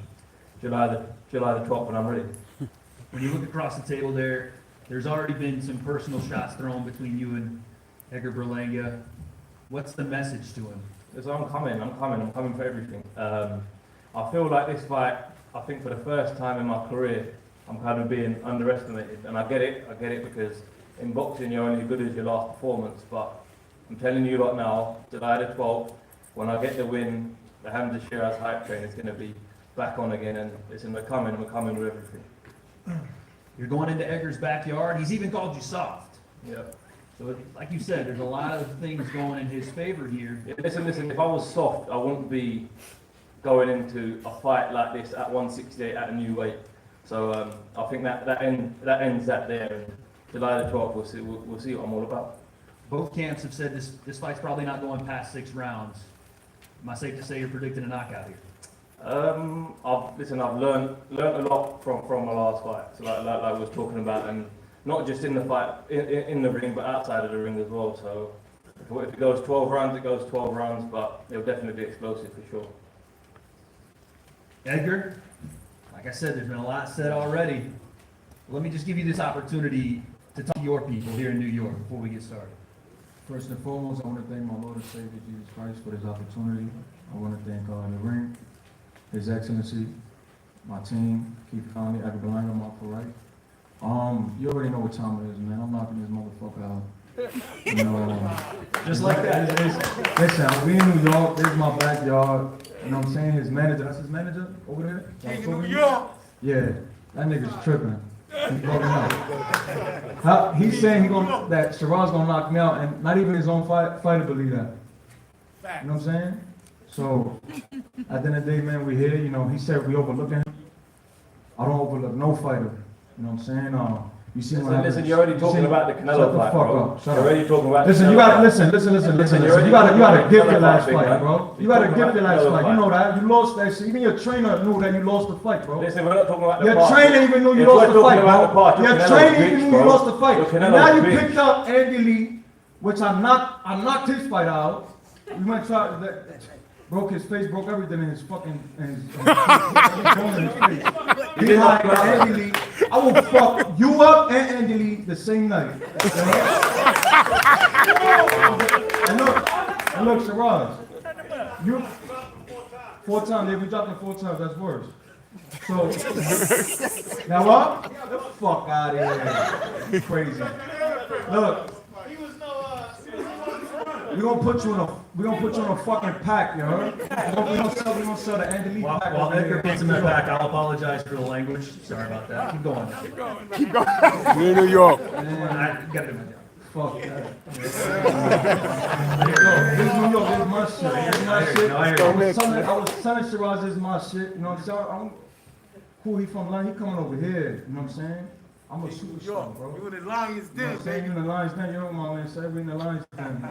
S19: July the 12th when I'm ready.
S9: When you look across the table there, there's already been some personal shots thrown between you and Edgar Berlanga. What's the message to him?
S19: Listen, I'm coming for everything. I feel like this fight, I think for the first time in my career, I'm kind of being underestimated. And I get it because in boxing you're only as good as your last performance. But I'm telling you right now, July the 12th, when I get the win, the Hamza Shiraz hype train is going to be back on again, and listen, we're coming with everything.
S9: You're going into Edgar's backyard. He's even called you soft.
S19: Yep.
S9: So, like you said, there's a lot of things going in his favor here.
S19: Yeah, listen, if I was soft, I wouldn't be going into a fight like this at 168 at a new weight. So I think that ends that there. And July the 12th, we'll see what I'm all about.
S9: Both camps have said this fight's probably not going past 6 rounds. Am I safe to say you're predicting a knockout here?
S19: I've learned a lot from my last fight. So like I was talking about, and not just in the fight in the ring, but outside of the ring as well. So if it goes 12 rounds, it goes 12 rounds, but it'll definitely be explosive for sure.
S9: Edgar, like I said, there's been a lot said already. Let me just give you this opportunity to talk to your people here in New York before we get started.
S20: First and foremost, I want to thank my Lord and Savior Jesus Christ for this opportunity. I want to thank the ring, His Excellency, my team, Keith Conley, Berlanga, my right. You already know what time it is, man. I'm knocking this motherfucker out. You know,
S9: just like that.
S20: Listen, we in New York. This is my backyard. You know what I'm saying? His manager, that's his manager over there.
S3: King of New York.
S20: Yeah, that nigga's tripping. He's bugging out. He's saying that Shiraz gonna knock me out, and not even his own fighter believe that. You know what I'm saying? So at the end of the day, man, we here. You know, he said we overlooking him. I don't overlook no fighter. You know what I'm saying? You see what
S8: Listen,
S20: happens?
S8: listen, you're already
S20: You
S8: talking
S20: see-
S8: about the Canelo
S20: Shut the
S8: fight,
S20: fuck
S8: bro.
S20: up. Shut
S8: You're
S20: up.
S8: already talking about the
S20: Listen, you
S8: Canelo
S20: gotta
S8: fight.
S20: listen.
S8: Listen,
S20: You
S8: you're
S20: gotta
S8: already
S20: gift your
S8: talking
S20: last
S8: about
S20: fight,
S8: the
S20: bro.
S8: Canelo
S20: You gotta
S8: fight.
S20: gift your last
S8: You're
S20: fight.
S8: talking
S20: You know
S8: about
S20: that. You lost that shit. Even your trainer knew that you lost the fight, bro.
S8: Listen, we're not talking about the
S20: Your
S8: past.
S20: trainer even knew you
S8: If
S20: lost
S8: we're
S20: the
S8: talking
S20: fight,
S8: about the
S20: bro.
S8: past,
S20: Your
S8: Canelo's
S20: trainer
S8: bitch,
S20: even knew
S8: bro.
S20: you lost the fight.
S8: Your
S20: And
S8: Canelo's
S20: now you
S8: bitch.
S20: picked up Andy Lee, which I knocked his fight out. You went try broke his face, broke everything in his fucking in his bone in his face. Behind Andy Lee, I will fuck you up and Andy Lee the same night. and look, Shiraz, you 4 times. If we dropped it 4 times, that's worse. So now what? Get the fuck out of here. You crazy. Look. We're gonna put you in a fucking pack, you heard? We don't sell the Andy Lee pack.
S9: While
S20: over
S9: Edgar
S20: here.
S9: puts him in the back, I'll apologize for the language. Sorry about that. Keep going.
S1: Keep going. You're in New York.
S9: I gotta do my job.
S20: Fuck that. This is New York, this is my shit. This is my shit. I was telling Shiraz this is my shit. You know what I'm saying? I'm cool, he from London, he coming over here. You know what I'm saying? I'm a superstar, bro.
S18: You in the Lions
S20: You know what
S18: Den,
S20: I'm saying?
S18: baby.
S20: You in the Lions Den, you know what my man said, we in the Lions Den.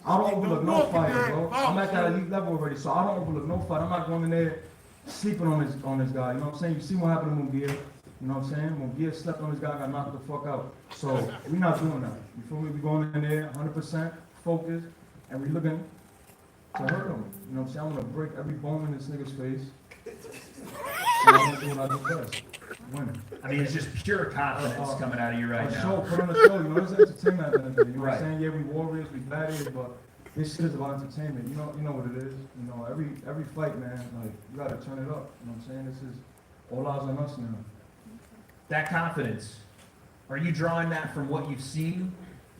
S20: I don't overlook no fight, bro. I'm at that elite level already, so I don't overlook no fight. I'm not going in there sleeping on this guy, you know what I'm saying? You see what happened to Munguia, you know what I'm saying? Munguia slept on this guy, got knocked the fuck out. So, we not doing that. You feel me? We going in there 100% focused, and we looking to hurt him. You know what I'm saying? I'm gonna break every bone in this nigga's face. And I'm gonna do what I do best. Winning.
S9: I mean, it's just pure confidence coming out of you right
S20: a
S9: now.
S20: show, put on a show, you know, it's entertainment at the end of the day. You know what
S9: Right.
S20: I'm saying? Yeah, we warriors, we baddies, but this shit is about entertainment. You know what it is. You know, every fight, man, like, you gotta turn it up. You know what I'm saying? This is all eyes on us now.
S9: That confidence, are you drawing that from what you've seen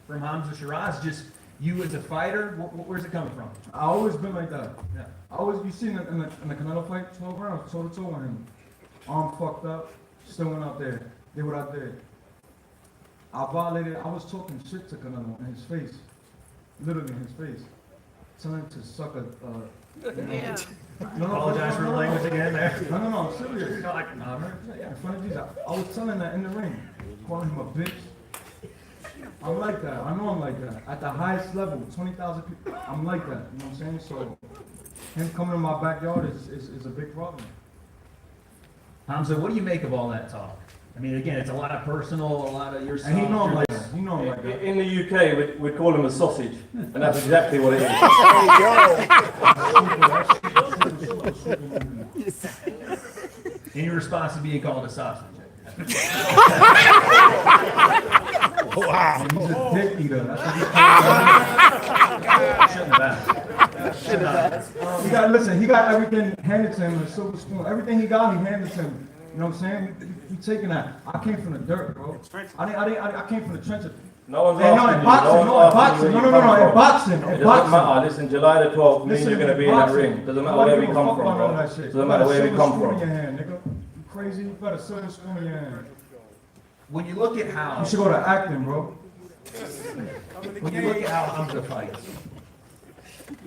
S9: from Hamza Shiraz? Just you as a fighter? Where's it coming from?
S20: I always been like that.
S9: Yeah.
S20: You seen in the Canelo fight, 12 rounds, toe to toe on him. Arm fucked up, still went out there, did what I did. I violated, I was talking shit to Canelo in his face, literally in his face, telling him to suck a,
S9: Yeah. Apologize for the language again there.
S20: No, I'm serious.
S9: No, I'm
S20: Yeah, in front of Jesus. I was telling that in the ring, calling him a bitch. I'm like that. I know I'm like that. At the highest level, 20,000 people, I'm like that. You know what I'm saying? So, him coming in my backyard is a big problem.
S9: Hamza, what do you make of all that talk? I mean, again, it's a lot of personal, a lot of your stuff.
S20: And he know I'm like that. He know I'm like that.
S8: In the UK, we'd call him a sausage, and that's exactly what it is.
S9: In your response to being called a sausage.
S20: Wow. He's a dick eater. That's what he's
S9: Shouldn't have
S20: Shouldn't have. He got, he got everything handed to him with a silver spoon. Everything he got, he handed to him. You know what I'm saying? We taking that. I came from the dirt, bro. I came from the trenches.
S8: No one's
S20: Hey,
S8: asking
S20: in
S8: you.
S20: boxing,
S8: No one's
S20: in
S8: asking
S20: boxing.
S8: you
S20: No,
S8: where you come
S20: in
S8: from.
S20: boxing,
S8: It
S20: in
S8: doesn't
S20: boxing.
S8: matter. Listen, July the 12th, me and
S20: Listen,
S8: you're going to be in that ring. Doesn't matter where we come from, bro. Doesn't matter where we come
S20: In
S8: from.
S20: your hand, nigga. You crazy? You got a silver spoon in your hand.
S9: When you look at how...
S20: You should go to acting, bro.
S9: When you look at how Hamza fights,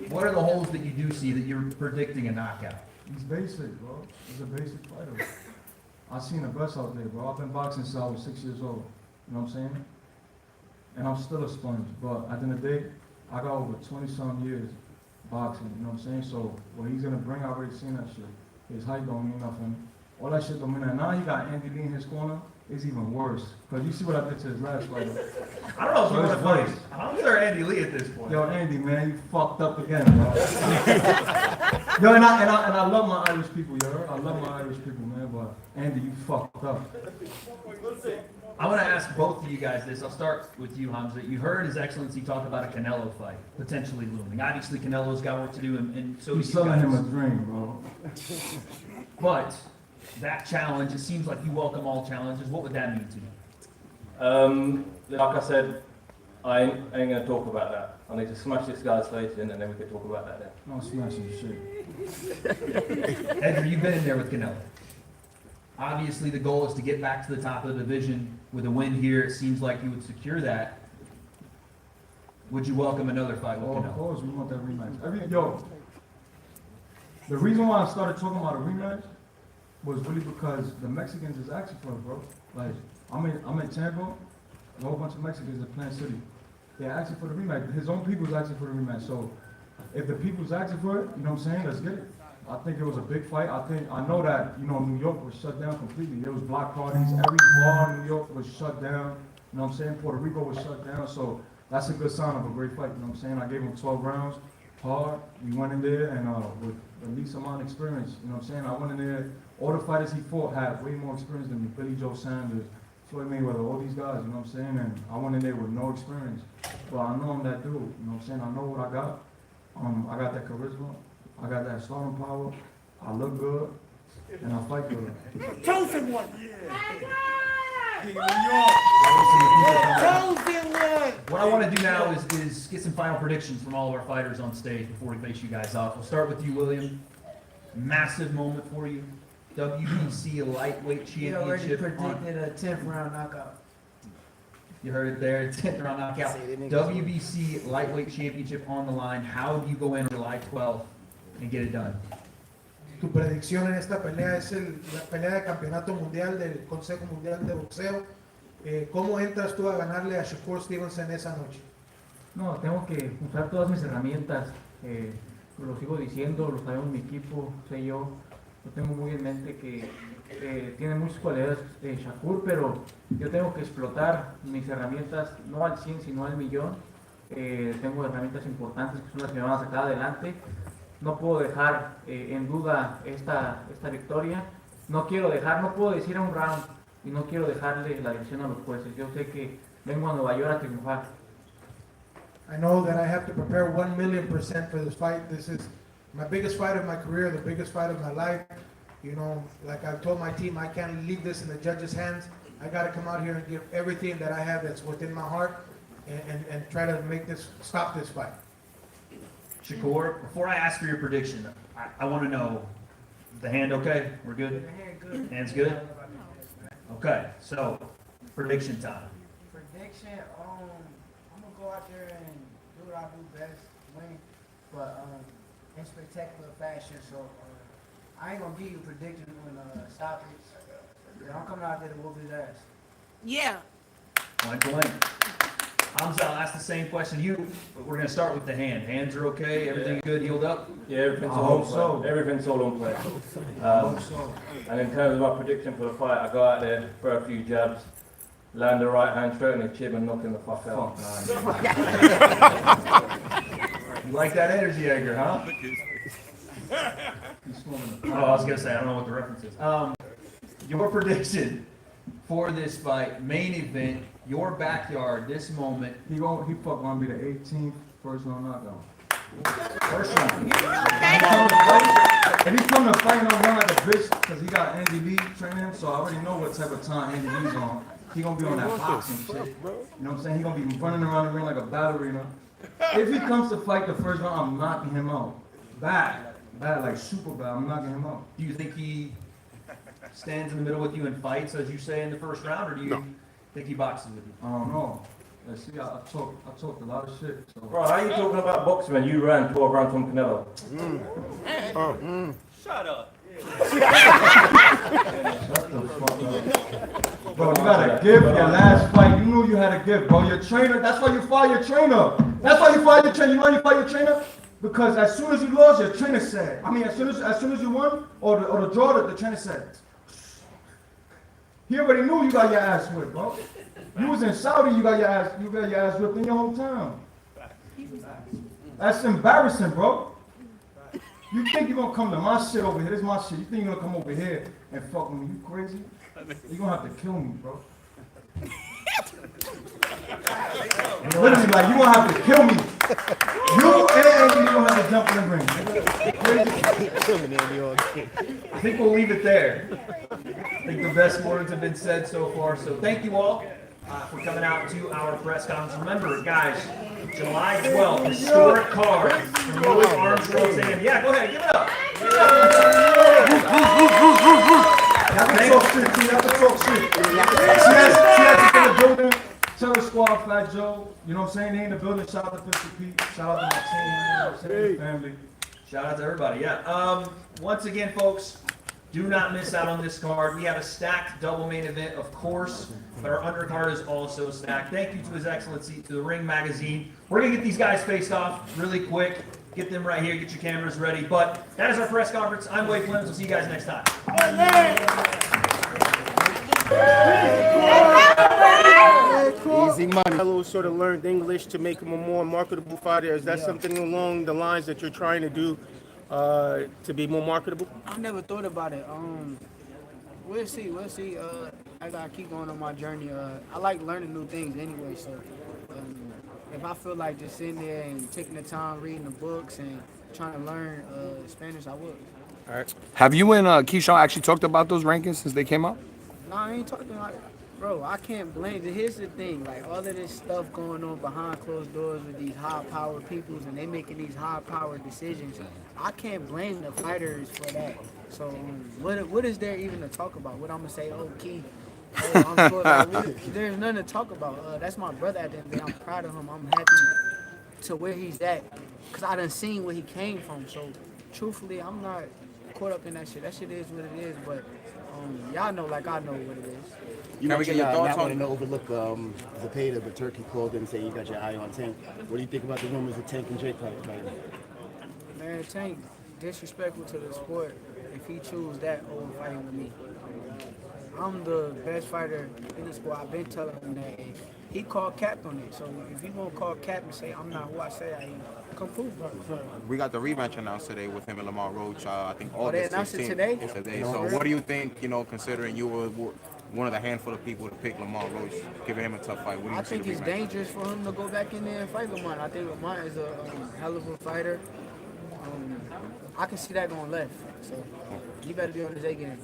S9: what are the holes that you do see that you're predicting a knockout?
S20: He's basic, bro. He's a basic fighter. I've seen the best out there, bro. I've been boxing since I was 6 years old. You know what I'm saying? And I'm still a sponge. But at the end of the day, I got over 20-some years boxing. You know what I'm saying? So what he's gonna bring, I already seen that shit. His height don't mean nothing. All that shit don't mean nothing. Now he got Andy Lee in his corner. It's even worse. Because you see what I did to his last fighter.
S9: I don't know if you want to fight
S20: worse.
S9: Hamza or Andy Lee at this point.
S20: Yo, Andy, man, you fucked up again, bro. Yo, and I love my Irish people, you heard? I love my Irish people, man, but Andy, you fucked up.
S9: I want to ask both of you guys this. I'll start with you, Hamza. You heard His Excellency talk about a Canelo fight potentially looming. Obviously, Canelo's got work to do, and so do
S20: He's
S9: you
S20: selling
S9: guys.
S20: him a dream, bro.
S9: But that challenge, it seems like you welcome all challenges. What would that mean to you?
S8: Like I said, I ain't going to talk about that. I need to smash this guy's face in, and then we can talk about that then.
S20: No smashing shit.
S9: Edgar, you've been in there with Canelo. Obviously, the goal is to get back to the top of the division. With a win here, it seems like you would secure that. Would you welcome another fight with
S20: Oh, of
S9: Canelo?
S20: course, we want that rematch. Yo, the reason why I started talking about a rematch was really because the Mexicans is asking for it, bro. Like, I'm in Tampa, a whole bunch of Mexicans in Plant City. They're asking for the rematch. His own people's asking for the rematch. So if the people's asking for it, you know what I'm saying, let's get it. I think it was a big fight. I know that, you know, New York was shut down completely. There was block parties. Every bar in New York was shut down. You know what I'm saying? Puerto Rico was shut down. So that's a good sign of a great fight. You know what I'm saying? I gave him 12 rounds, hard. We went in there and with the least amount of experience. You know what I'm saying? I went in there. All the fighters he fought had way more experience than me. Billy Joe Sanders, Floyd Mayweather, all these guys. You know what I'm saying? And I went in there with no experience. But I know I'm that dude. You know what I'm saying? I know what I got. I got that charisma. I got that starting power. I look good, and I fight good.
S16: Chosen one.
S9: What I want to do now is get some final predictions from all of our fighters on stage before we face you guys off. We'll start with you, William. Massive moment for you. WBC Lightweight
S16: He already
S9: Championship.
S16: predicted a 10th round knockout.
S9: You heard it there, 10th round knockout. WBC Lightweight Championship on the line. How do you go in July 12th and get it done?
S3: Tu predicción en esta pelea es la pelea de campeonato mundial del Consejo Mundial de Boxeo. ¿Cómo entras tú a ganarle a Shakur Stevenson esa noche?
S15: No, tengo que usar todas mis herramientas. Lo sigo diciendo, lo sabemos mi equipo, sé yo. Lo tengo muy en mente que tiene muchas cualidades Shakur, pero yo tengo que explotar mis herramientas no al 100 sino al millón. Tengo herramientas importantes que son las que me van a sacar adelante. No puedo dejar en duda esta victoria. No puedo decir a un round y no quiero dejarle la decisión a los jueces. Yo sé que vengo a Nueva York a triunfar.
S3: I know that I have to prepare 1,000,000% for this fight. This is my biggest fight of my career, the biggest fight of my life. You know, like I've told my team, I can't leave this in the judges' hands. I got to come out here and give everything that I have that's within my heart and try to stop this fight.
S9: Shakur, before I ask for your prediction, I want to know, the hand okay? We're good?
S16: The hand good.
S9: Hand's good? Okay, so prediction time.
S16: Prediction, I'm gonna go out there and do what I do best, win, but in spectacular fashion. So I ain't gonna give you a prediction when stop it. Yeah, I'm coming out there to whoop his ass.
S18: Yeah.
S9: Point blank. Hamza, I'll ask the same question to you, but we're gonna start with the hand. Hands are okay, everything good, healed up?
S19: Yeah, everything's all on play. Everything's all on play. And in terms of my prediction for the fight, I go out there, throw a few jabs, land the right hand straight in the chin and knock him the fuck out.
S9: You like that energy, Edgar, huh? Oh, I was gonna say, I don't know what the reference is. Your prediction for this fight, main event, your backyard, this moment.
S20: He fuck gonna be the 18th first round knockout.
S9: First round.
S20: If he come to fight, he don't run like a bitch because he got Andy Lee training him, so I already know what type of time Andy Lee's on. He gonna be on that boxing shit. You know what I'm saying? He gonna be running around the ring like a ballerina. If he comes to fight the first round, I'm knocking him out. Bad, like super bad. I'm knocking him out.
S9: Do you think he stands in the middle with you and fights, as you say, in the first round, or do you think he boxes with you?
S20: I don't know. Let's see, I talked a lot of shit. So.
S19: Bro, how you talking about boxing when you ran 12 rounds from Canelo?
S11: Shut up.
S20: Shut the fuck up. Bro, you gotta give your last fight. You knew you had to give, bro. Your trainer, that's why you fire your trainer. That's why you fire your trainer. You know why you fire your trainer? Because as soon as you lost, your trainer said. I mean, as soon as you won, or the draw, the trainer said. He already knew you got your ass whipped, bro. You was in Saudi, you got your ass whipped in your hometown. That's embarrassing, bro. You think you're gonna come to my shit over here? This is my shit. You think you're gonna come over here and fuck with me? You crazy? You're gonna have to kill me, bro. Literally, like, you gonna have to kill me. You and Andy, you gonna have to jump in the ring.
S9: I think we'll leave it there. I think the best words have been said so far. So thank you all for coming out to our press conference. Remember, guys, July 12th, historic card from Louis Armstrong saying, yeah, go ahead, give it up. Give it
S20: up. Talk shit. Tell the squad, Fat Joe. You know what I'm saying? They in the building. Shout out to 50 Pete. Shout out to my team. Family.
S9: Shout out to everybody. Yeah. Once again, folks, Do not miss out on this card. We have a stacked double main event, of course, but our undercard is also stacked. Thank you to His Excellency, to the Ring Magazine. We're going to get these guys faced off really quick. Get them right here. Get your cameras ready. But that is our press conference. I'm Wade Flims. We'll see you guys next time.
S18: Easy money. Hello sort of learned English to make him a more marketable fighter. Is that something along the lines that you're trying to do to be more marketable?
S21: I never thought about it. We'll see. I gotta keep going on my journey. I like learning new things anyway, so if I feel like just sitting there and taking the time reading the books and trying to learn Spanish, I would.
S2: All right. Have you and Keyshawn actually talked about those rankings since they came out?
S21: No, I ain't talking like, bro, I can't blame it. Here's the thing, like all of this stuff going on behind closed doors with these high-powered peoples and they making these high-powered decisions. I can't blame the fighters for that. So what is there even to talk about? What I'm gonna say, oh, Key, oh, I'm sure, like, there's nothing to talk about. That's my brother at the end of the day. I'm proud of him. I'm happy to where he's at because I done seen where he came from. So truthfully, I'm not caught up in that shit. That shit is what it is, but y'all know like I know what it is.
S22: You mentioned not wanting to overlook Zepeda, but Turkey called in saying you got your eye on Tank. What do you think about the rumors of Tank and Jake fighting?
S21: Man, Tank, disrespectful to the sport if he choose that over fighting with me. I'm the best fighter in the sport. I've been telling him that. And he called cap on it. So if you won't call cap and say I'm not who I say I am, come prove it.
S8: We got the rematch announced today with him and Lamar Roach. I think
S21: Oh, they announced it today?
S8: So what do you think, considering you were one of the handful of people to pick Lamar Roach, giving him a tough fight? What do you
S21: I think it's dangerous for him to go back in there and fight Lamar. I think Lamar is a hell of a fighter. I can see that going left. So you better be on his A game.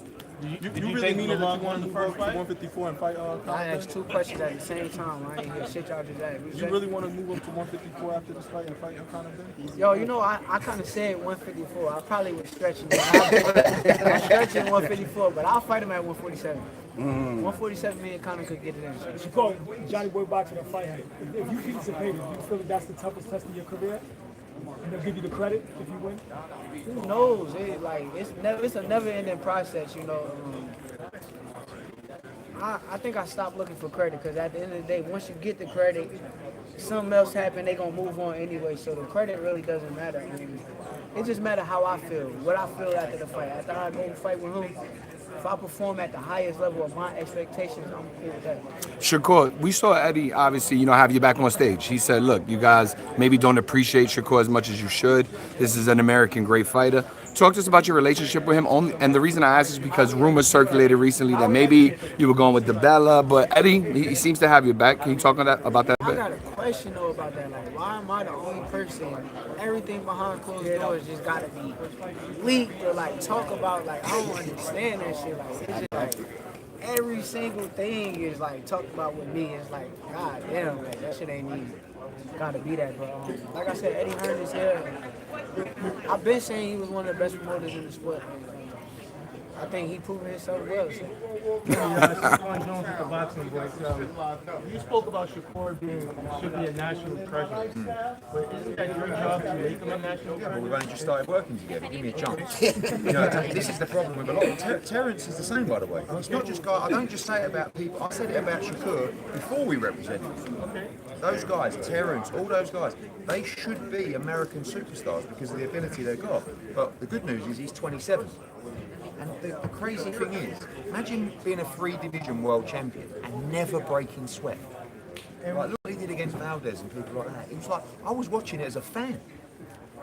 S7: Did you really mean that you wanted to move up to 154 and fight?
S21: I asked two questions at the same time. I ain't hear shit y'all just asked.
S7: You really want to move up to 154 after this fight and fight Conor Ben?
S21: Yo, I kind of said 154. I probably was stretching. I'm stretching 154, but I'll fight him at 147. 147, me and Conor could get it in.
S23: Shakur, Johnny Boy boxing a fight. If you beat Zepeda, do you feel like that's the toughest test of your career? And they'll give you the credit if you win?
S21: Who knows? It's a never-ending process, I think I stopped looking for credit because at the end of the day, once you get the credit, something else happened, they gonna move on anyway. So the credit really doesn't matter. It just matters how I feel, what I feel after the fight. After I go fight with him, if I perform at the highest level of my expectations, I'm cool with that.
S2: Shakur, we saw Eddie obviously, have you back on stage. He said, look, you guys maybe don't appreciate Shakur as much as you should. This is an American great fighter. Talk to us about your relationship with him. And the reason I ask is because rumors circulated recently that maybe you were going with DeBella, but Eddie, he seems to have your back. Can you talk about that a
S21: I
S2: bit?
S21: got a question though about that. Like, why am I the only person? Everything behind closed doors just gotta be leaked or like talk about. Like, I don't understand that shit. Like, it's just like every single thing is like talked about with me. It's like, god damn, like, that shit ain't even gotta be that. But like I said, Eddie Hearn is here. I've been saying he was one of the best promoters in the sport. I think he proven himself well. So.
S18: Shakur Jones with the boxing voice. You spoke about Shakur should be a national treasure. But isn't that your job to make him a national treasure?
S14: Well, we've only just started working together. Give me a chance. This is the problem with a lot of Terence is the same, by the way. It's not just guys. I don't just say it about people. I said it about Shakur before we represented him. Okay. Those guys, Terence, all those guys, they should be American superstars because of the ability they've got. But the good news is he's 27. And the crazy thing is, imagine being a 3-division world champion and never breaking sweat. Like, look what he did against Valdez and people like that. It was like, I was watching it as a fan.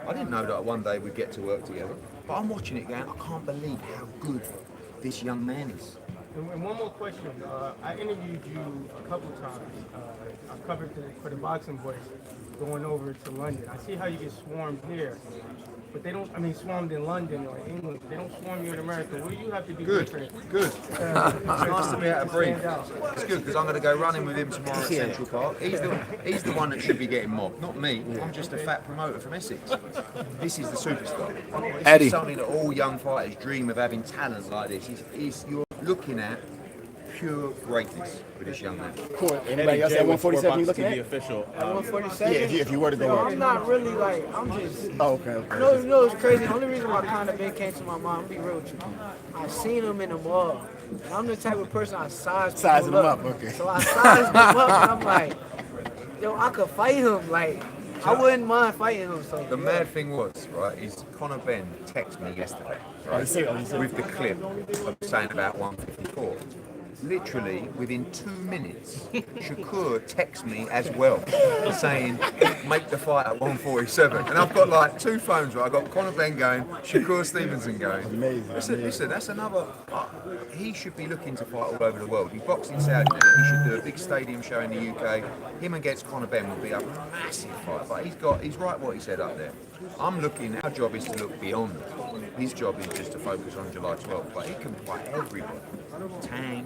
S14: I didn't know that one day we'd get to work together. But I'm watching it going, I can't believe how good this young man is.
S18: And one more question. I interviewed you a couple times. I covered for the Boxing Voice going over to London. I see how you get swarmed here. But they don't, swarmed in London or England. They don't swarm you in America. What do you have to do different?
S14: Good. It's nice to be able to breathe. It's good because I'm going to go running with him tomorrow at Central Park. He's the one that should be getting mobbed, not me. I'm just a fat promoter from Essex. This is the superstar. This
S2: Eddie.
S14: is something that all young fighters dream of having talent like this. You're looking at
S4: pure greatness with this young man.
S22: Cool. Anybody else at 147 you looking at?
S8: Official.
S21: At 147?
S22: Yeah, if you were to go
S21: No,
S22: up.
S21: I'm not really like, I'm just.
S22: Oh, okay.
S21: No, it's crazy. The only reason why Conor Ben came to my mind, I'm be real with you. I seen him in the mall. And I'm the type of person I
S22: Sizing
S21: people
S22: him up, okay.
S21: So I sized him up and I'm like, yo, I could fight him. Like, I wouldn't mind fighting him. So
S4: The mad thing was, right, is Conor Ben texted me yesterday, right, with the clip of saying about 154. Literally, within 2 minutes, Shakur texts me as well, saying, make the fight at 147. And I've got like 2 phones, right? I've got Conor Ben going, Shakur Stevenson going.
S22: Amazing.
S4: Listen, that's another, he should be looking to fight all over the world. He's boxing Saudi now. He should do a big stadium show in the UK. Him against Conor Ben would be a massive fight. But he's right what he said up there. I'm looking, our job is to look beyond. His job is just to focus on July 12th, but he can fight everybody. Tang,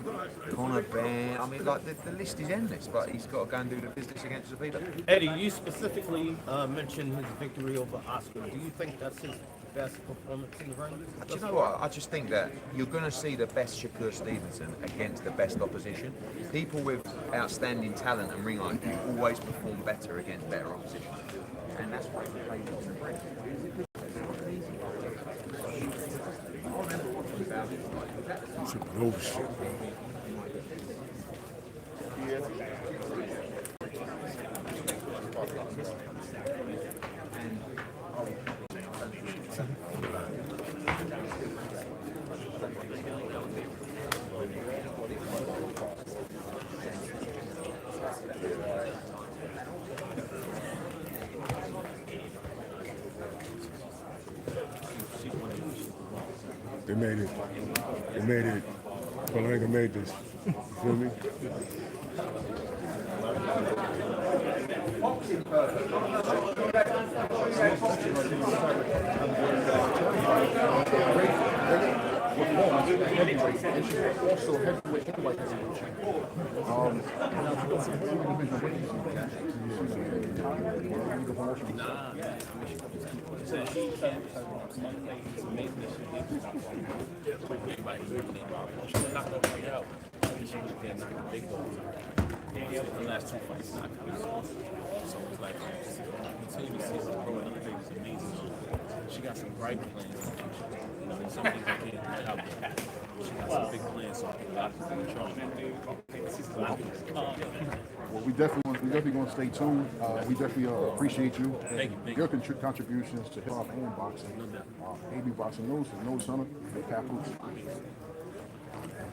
S4: Conor Ben, I mean, like, the list is endless, but he's got to go and do the business against Zabita.
S8: Eddie, you specifically mentioned his victory over Oscar. Do you think that's his best performance in the ring?
S4: Do you know what? I just think that you're going to see the best Shakur Stevenson against the best opposition. People with outstanding talent and ring IQ always perform better against better opposition. And that's why we play in the ring.
S1: Some bullshit. They made it. They made it. Berlanga made this. You feel me?
S14: Also heavyweight and light heavyweight
S8: The last 2 fights, so it's like continue to see some pro and other things is amazing. She got some bright plans. You know, some things I can't do out there. She got some big plans, so a lot of people
S5: Well, we definitely going to stay tuned. We definitely appreciate you.
S8: Thank you.
S5: Your contributions to hip hop and boxing. AB Boxing News, No Center, and Papoose.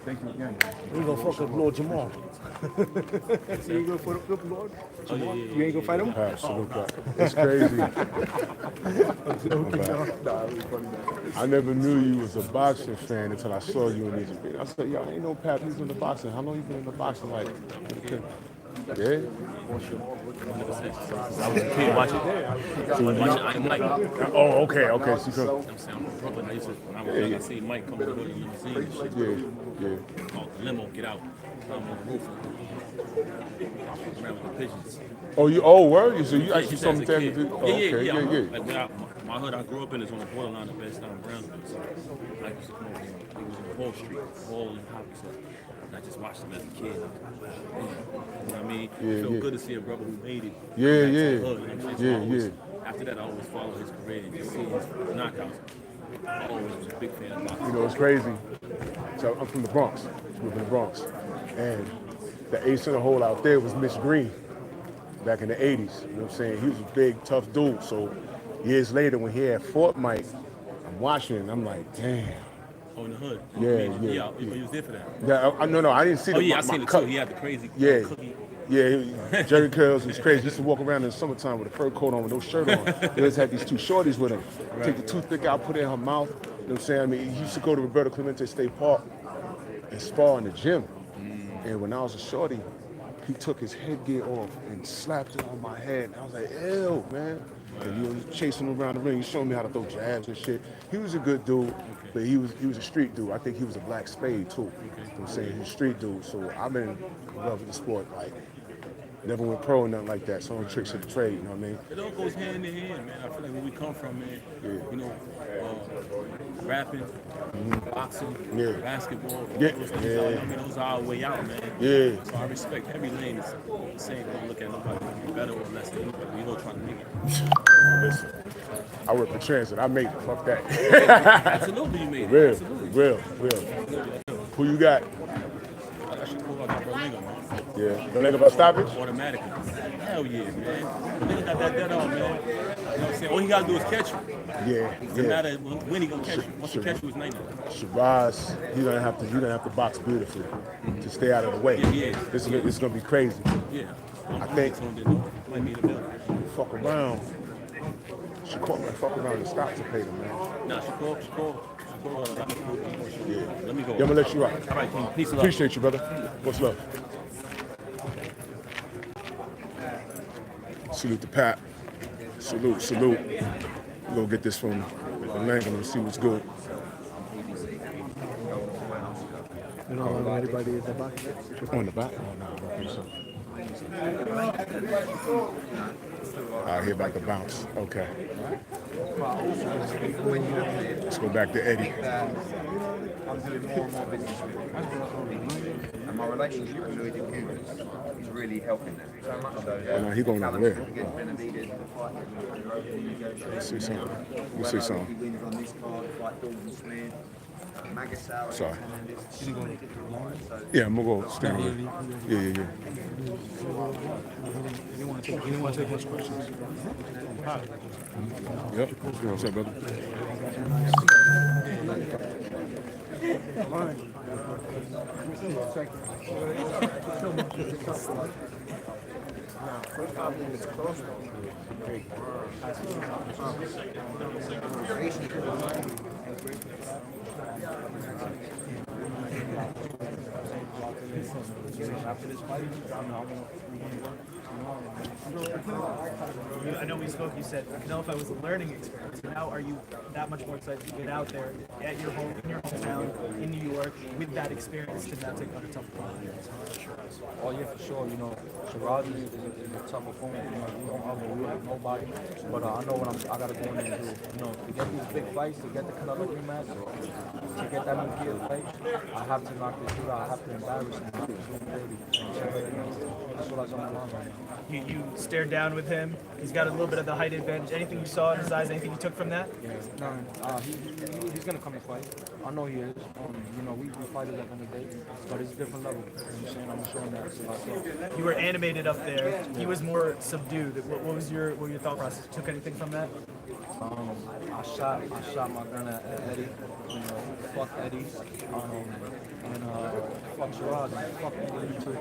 S5: Thank you again.
S22: We gonna fuck up Lord Jamal. So you gonna fuck up Lord Jamal? You ain't gonna fight him?
S1: Absolutely. It's crazy. I never knew you was a boxing fan until I saw you in these videos. I said, yo, I ain't no Pap, he's in the boxing. How long you been in the boxing? Like, yeah?
S8: I was a kid watching Mike.
S1: Oh, okay. So
S8: I'm saying, I'm Brooklyn. When I was young, I seen Mike come over the limousine and shit.
S1: Yeah.
S8: Called the limo, get out. I'm on the roof. Around with the pigeons.
S1: Word? So you actually saw me
S8: kid.
S1: Okay.
S8: Like my hood I grew up in is on the borderline of Bed-Stuy and Brownsville. So I used to come over here. He was in Wall Street, Wall and Hockey. So I just watched him as a kid. You know what I mean? It felt good to see a brother who made it.
S1: Yeah.
S8: After that, I always followed his career and just see his knockouts. I always was a big fan of boxing.
S1: You know, it's crazy. So I'm from the Bronx. And the ace in the hole out there was Mitch Green back in the 80s. You know what I'm saying? He was a big, tough dude. So years later, when he had fought Mike, I'm watching and I'm like, damn.
S8: Oh, in the hood?
S1: Yeah.
S8: He was there for that?
S1: Yeah, no, I didn't see
S8: the I seen it too. He had the crazy cookie.
S1: Yeah, Jerry Curls was crazy. He used to walk around in the summertime with a fur coat on with no shirt on. He always had these 2 shorties with him. Take the toothpick out, put it in her mouth. You know what I'm saying? I mean, he used to go to Roberto Clemente State Park and spar in the gym. And when I was a shorty, he took his headgear off and slapped it on my head. And I was like, ew, man. And he was chasing him around the ring, showing me how to throw jabs and shit. He was a good dude, but he was a street dude. I think he was a black spade too. You know what I'm saying? He's a street dude. So I've been in love with the sport like Never went pro or nothing like that. So no tricks of the trade, you know what I mean?
S8: It all goes hand in hand, man. I feel like where we come from, man.
S1: Yeah.
S8: You know, rapping, boxing, basketball.
S1: Yeah.
S8: Those things
S1: Yeah.
S8: I mean, those are our way out, man.
S1: Yeah.
S8: So I respect every lane. It's the same. Don't look at nobody better or less than anybody. We all trying to make it.
S1: Listen, I work for transit. I made it. Fuck that.
S8: Absolutely, you made it.
S1: Real,
S8: Absolutely.
S1: real. Who you got?
S8: I should pull out that Berlanga, man.
S1: Yeah. Berlanga by stoppage?
S8: Automatically. Hell yeah, man. Nigga got that dead on, man. You know what I'm saying? All he gotta do is catch you.
S1: Yeah.
S8: It doesn't matter when he gonna catch you. Once he catch you, it's night.
S1: Shiraz, you're gonna have to box beautifully to stay out of the way.
S8: Yeah.
S1: It's gonna be crazy.
S8: Yeah.
S1: I think
S8: might need a bill.
S1: fuck around. Shakur might fuck around and stop to pay them, man.
S8: Nah, Shakur.
S1: Yeah.
S8: Let me go.
S1: Yeah, I'm gonna let you rock.
S8: All right, King. Peace and love.
S1: Appreciate you, brother. What's love? Salute the Pat. Salute. We're gonna get this from Berlanga and see what's good.
S3: You know anybody in the back?
S1: Oh, in the back? Oh, no, I don't think so. I hear about the bounce. Okay. Let's go back to Eddie.
S4: I'm doing more and more business with him. And my relationship with Louis Cougar is really helping them. So much so that
S1: He going over there.
S4: Let's
S1: see something. You see something.
S4: He wins on this card, fight Dalton Smith, Magasawa.
S1: Sorry. Yeah, I'm gonna go stand here. Yeah.
S5: You want to take his questions?
S1: Yep. What's up, brother?
S6: I know we spoke, you said Canelfa was a learning experience. Now are you that much more excited to get out there at your home, in your hometown, in New York, with that experience to now take on a tough opponent?
S12: Oh yeah, for sure. You know, Shiraz is a tough opponent. You know, we don't overrule nobody. But I know what I gotta go in there and do. You know, to get these big fights, to get the Canelo rematch, to get that Miguel fight, I have to knock this dude out. I have to embarrass him. I have to do him dirty. That's what I'm on right now.
S6: You stared down with him. He's got a little bit of the height advantage. Anything you saw in his eyes? Anything you took from that?
S12: Yeah, no, he's gonna come and fight. I know he is. You know, we fighters at the end of the day, but it's a different level. You know what I'm saying? I'm showing that. So.
S6: You were animated up there. He was more subdued. What was your thought process? Took anything from that?
S12: I shot my gun at Eddie. You know, fuck Eddie. And fuck Shiraz. And fuck Eddie too.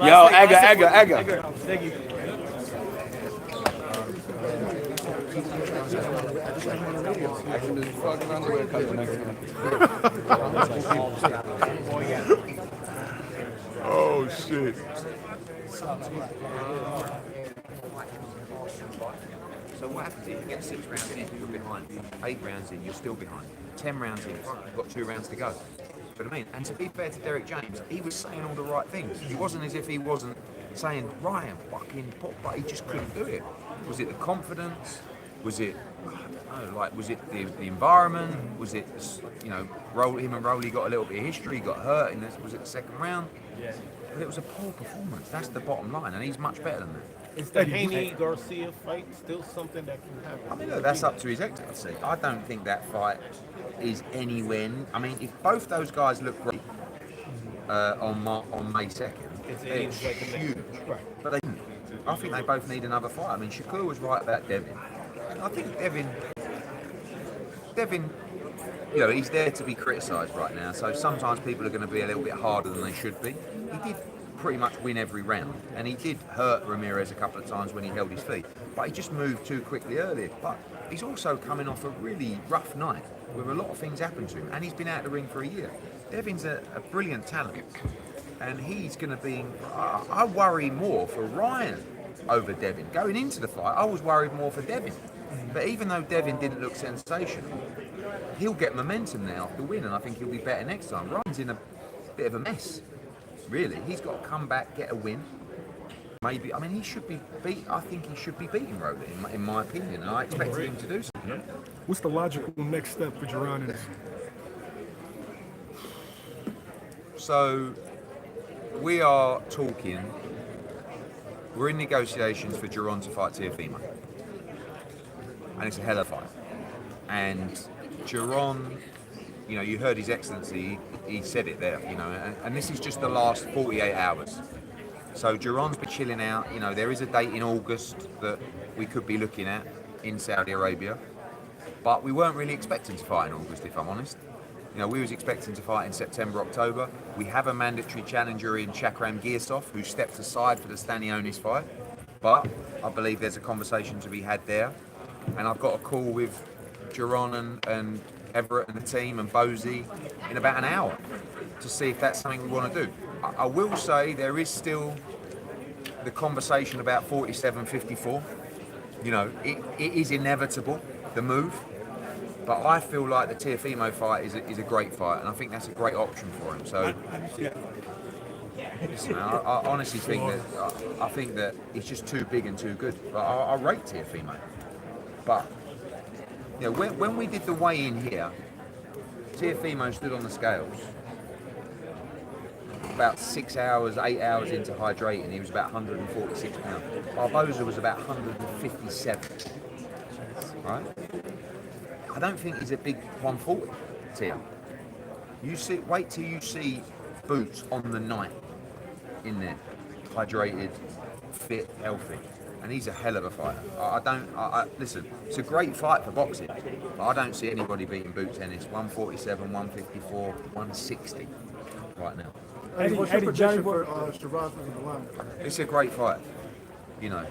S2: Yo, Egger.
S6: Thank you.
S1: Oh shit.
S4: So what happens is you get 6 rounds in, you're behind. 8 rounds in, you're still behind. 10 rounds in, you've got 2 rounds to go. But I mean, and to be fair to Derek James, he was saying all the right things. He wasn't as if he wasn't saying, Ryan, fucking pop, but he just couldn't do it. Was it the confidence? Was it, I don't know, like, was it the environment? Was it, you know, him and Rowley got a little bit of history, he got hurt, and was it the second round?
S6: Yeah.
S4: But it was a poor performance. That's the bottom line, and he's much better than that.
S11: Is the Haney-Garcia fight still something that can happen?
S4: I mean, look, that's up to his excellency. I don't think that fight is anywhere. I mean, if both those guys look great on May 2nd, it's huge. But they didn't. I think they both need another fight. I mean, Shakur was right about Devin. I think Devin, you know, he's there to be criticised right now. So sometimes people are going to be a little bit harder than they should be. He did pretty much win every round, and he did hurt Ramirez a couple of times when he held his feet, but he just moved too quickly earlier. But he's also coming off a really rough night with a lot of things happened to him, and he's been out of the ring for a year. Devin's a brilliant talent, and he's going to be, I worry more for Ryan over Devin. Going into the fight, I was worried more for Devin, but even though Devin didn't look sensational, he'll get momentum now to win, and I think he'll be better next time. Ryan's in a bit of a mess. Really, he's got to come back, get a win, maybe. I mean, he should be beat. I think he should be beating Roller, in my opinion, and I expected him to do something.
S23: What's the logical next step for Jerron in this?
S4: So, we are talking. We're in negotiations for Jerron to fight Teofimo, and it's a hell of a fight. And Jerron, you know, you heard His Excellency. He said it there, you know, and this is just the last 48 hours. So Jerron's been chilling out. You know, there is a date in August that we could be looking at in Saudi Arabia, but we weren't really expecting to fight in August, if I'm honest. You know, we was expecting to fight in September, October. We have a mandatory challenger in Shakram Girsov, who stepped aside for the Stanionis fight, but I believe there's a conversation to be had there. And I've got a call with Jerron and Everett and the team and Bozy in about an hour to see if that's something we want to do. I will say there is still the conversation about 47-54. You know, it is inevitable, the move. But I feel like the Teofimo fight is a great fight, and I think that's a great option for him. So, listen, I honestly think that he's just too big and too good. But I rate Teofimo. But you know, when we did the weigh-in here, Teofimo stood on the scales. About 6 hours, 8 hours into hydrating, he was about 146 pounds. Barboza was about 157. Right? I don't think he's a big 140 tier. Wait till you see Boots on the night in there, hydrated, fit, healthy, and he's a hell of a fighter. Listen, it's a great fight for boxing, but I don't see anybody beating Boots Ennis 147, 154, 160 right now.
S23: What's your prediction for Shiraz and Berlanga?
S4: It's a great fight, you know.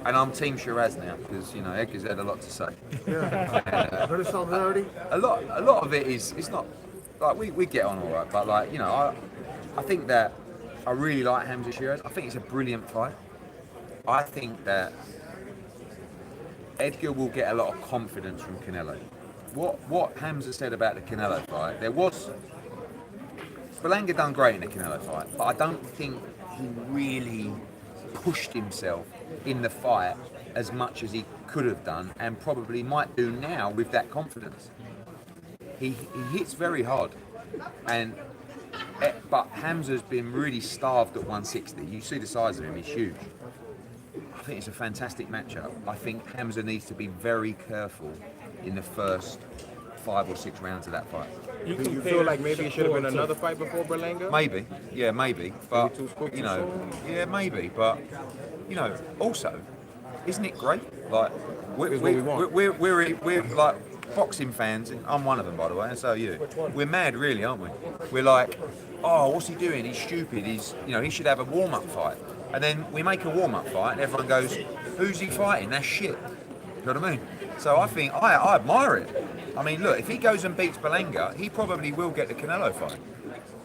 S4: And I'm Team Shiraz now because, you know, Edgar's had a lot to say.
S23: Yeah. Better solidarity?
S4: A lot of it is, it's not, like, we get on all right, but, like, you know, I think that I really like Hamza Shiraz. I think it's a brilliant fight. I think that Edgar will get a lot of confidence from Canelo. What Hamza said about the Canelo fight, Berlanga done great in the Canelo fight, but I don't think he really pushed himself in the fight as much as he could have done and probably might do now with that confidence. He hits very hard, but Hamza's been really starved at 160. You see the size of him, he's huge. I think it's a fantastic matchup. I think Hamza needs to be very careful in the first 5 or 6 rounds of that fight.
S10: Do you feel like maybe it should have been another fight before Berlanga?
S4: Maybe, yeah, maybe. But, you know, yeah, maybe. But, you know, also, isn't it great? Like, we're like boxing fans, and I'm one of them, by the way, and so are you. We're mad, really, aren't we? We're like, oh, what's he doing? He's stupid. He should have a warm-up fight. And then we make a warm-up fight, and everyone goes, who's he fighting? That's shit. You know what I mean? So I think, I admire it. I mean, look, if he goes and beats Berlanga, he probably will get the Canelo fight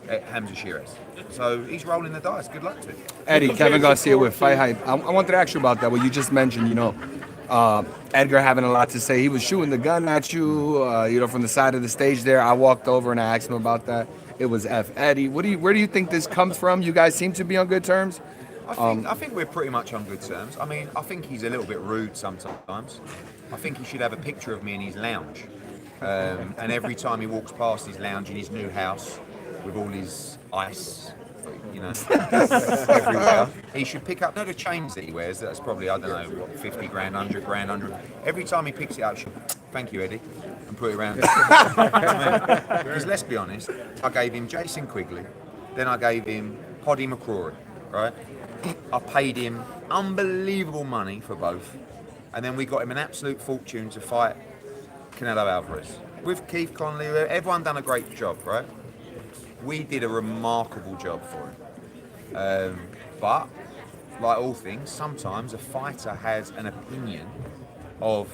S4: at Hamza Shiraz. So he's rolling the dice. Good luck to him.
S2: Eddie, Kevin Garcia with Fight Hype. I wanted to ask you about that, what you just mentioned, you know, Edgar having a lot to say. He was shooting the gun at you, you know, from the side of the stage there. I walked over and I asked him about that. It was F. Eddie. Where do you think this comes from? You guys seem to be on good terms.
S4: I think we're pretty much on good terms. I mean, I think he's a little bit rude sometimes. I think he should have a picture of me in his lounge. And every time he walks past his lounge in his new house with all his ice, you know, everywhere, he should pick up, the chains that he wears, that's probably, I don't know, what, 50 grand, 100 grand, 100. Every time he picks it up, thank you, Eddie, and put it around. Because let's be honest, I gave him Jason Quigley, then I gave him Poddy McCrory, right? I paid him unbelievable money for both, and then we got him an absolute fortune to fight Canelo Alvarez. With Keith Conley, everyone done a great job, right? We did a remarkable job for him. But, like all things, sometimes a fighter has an opinion of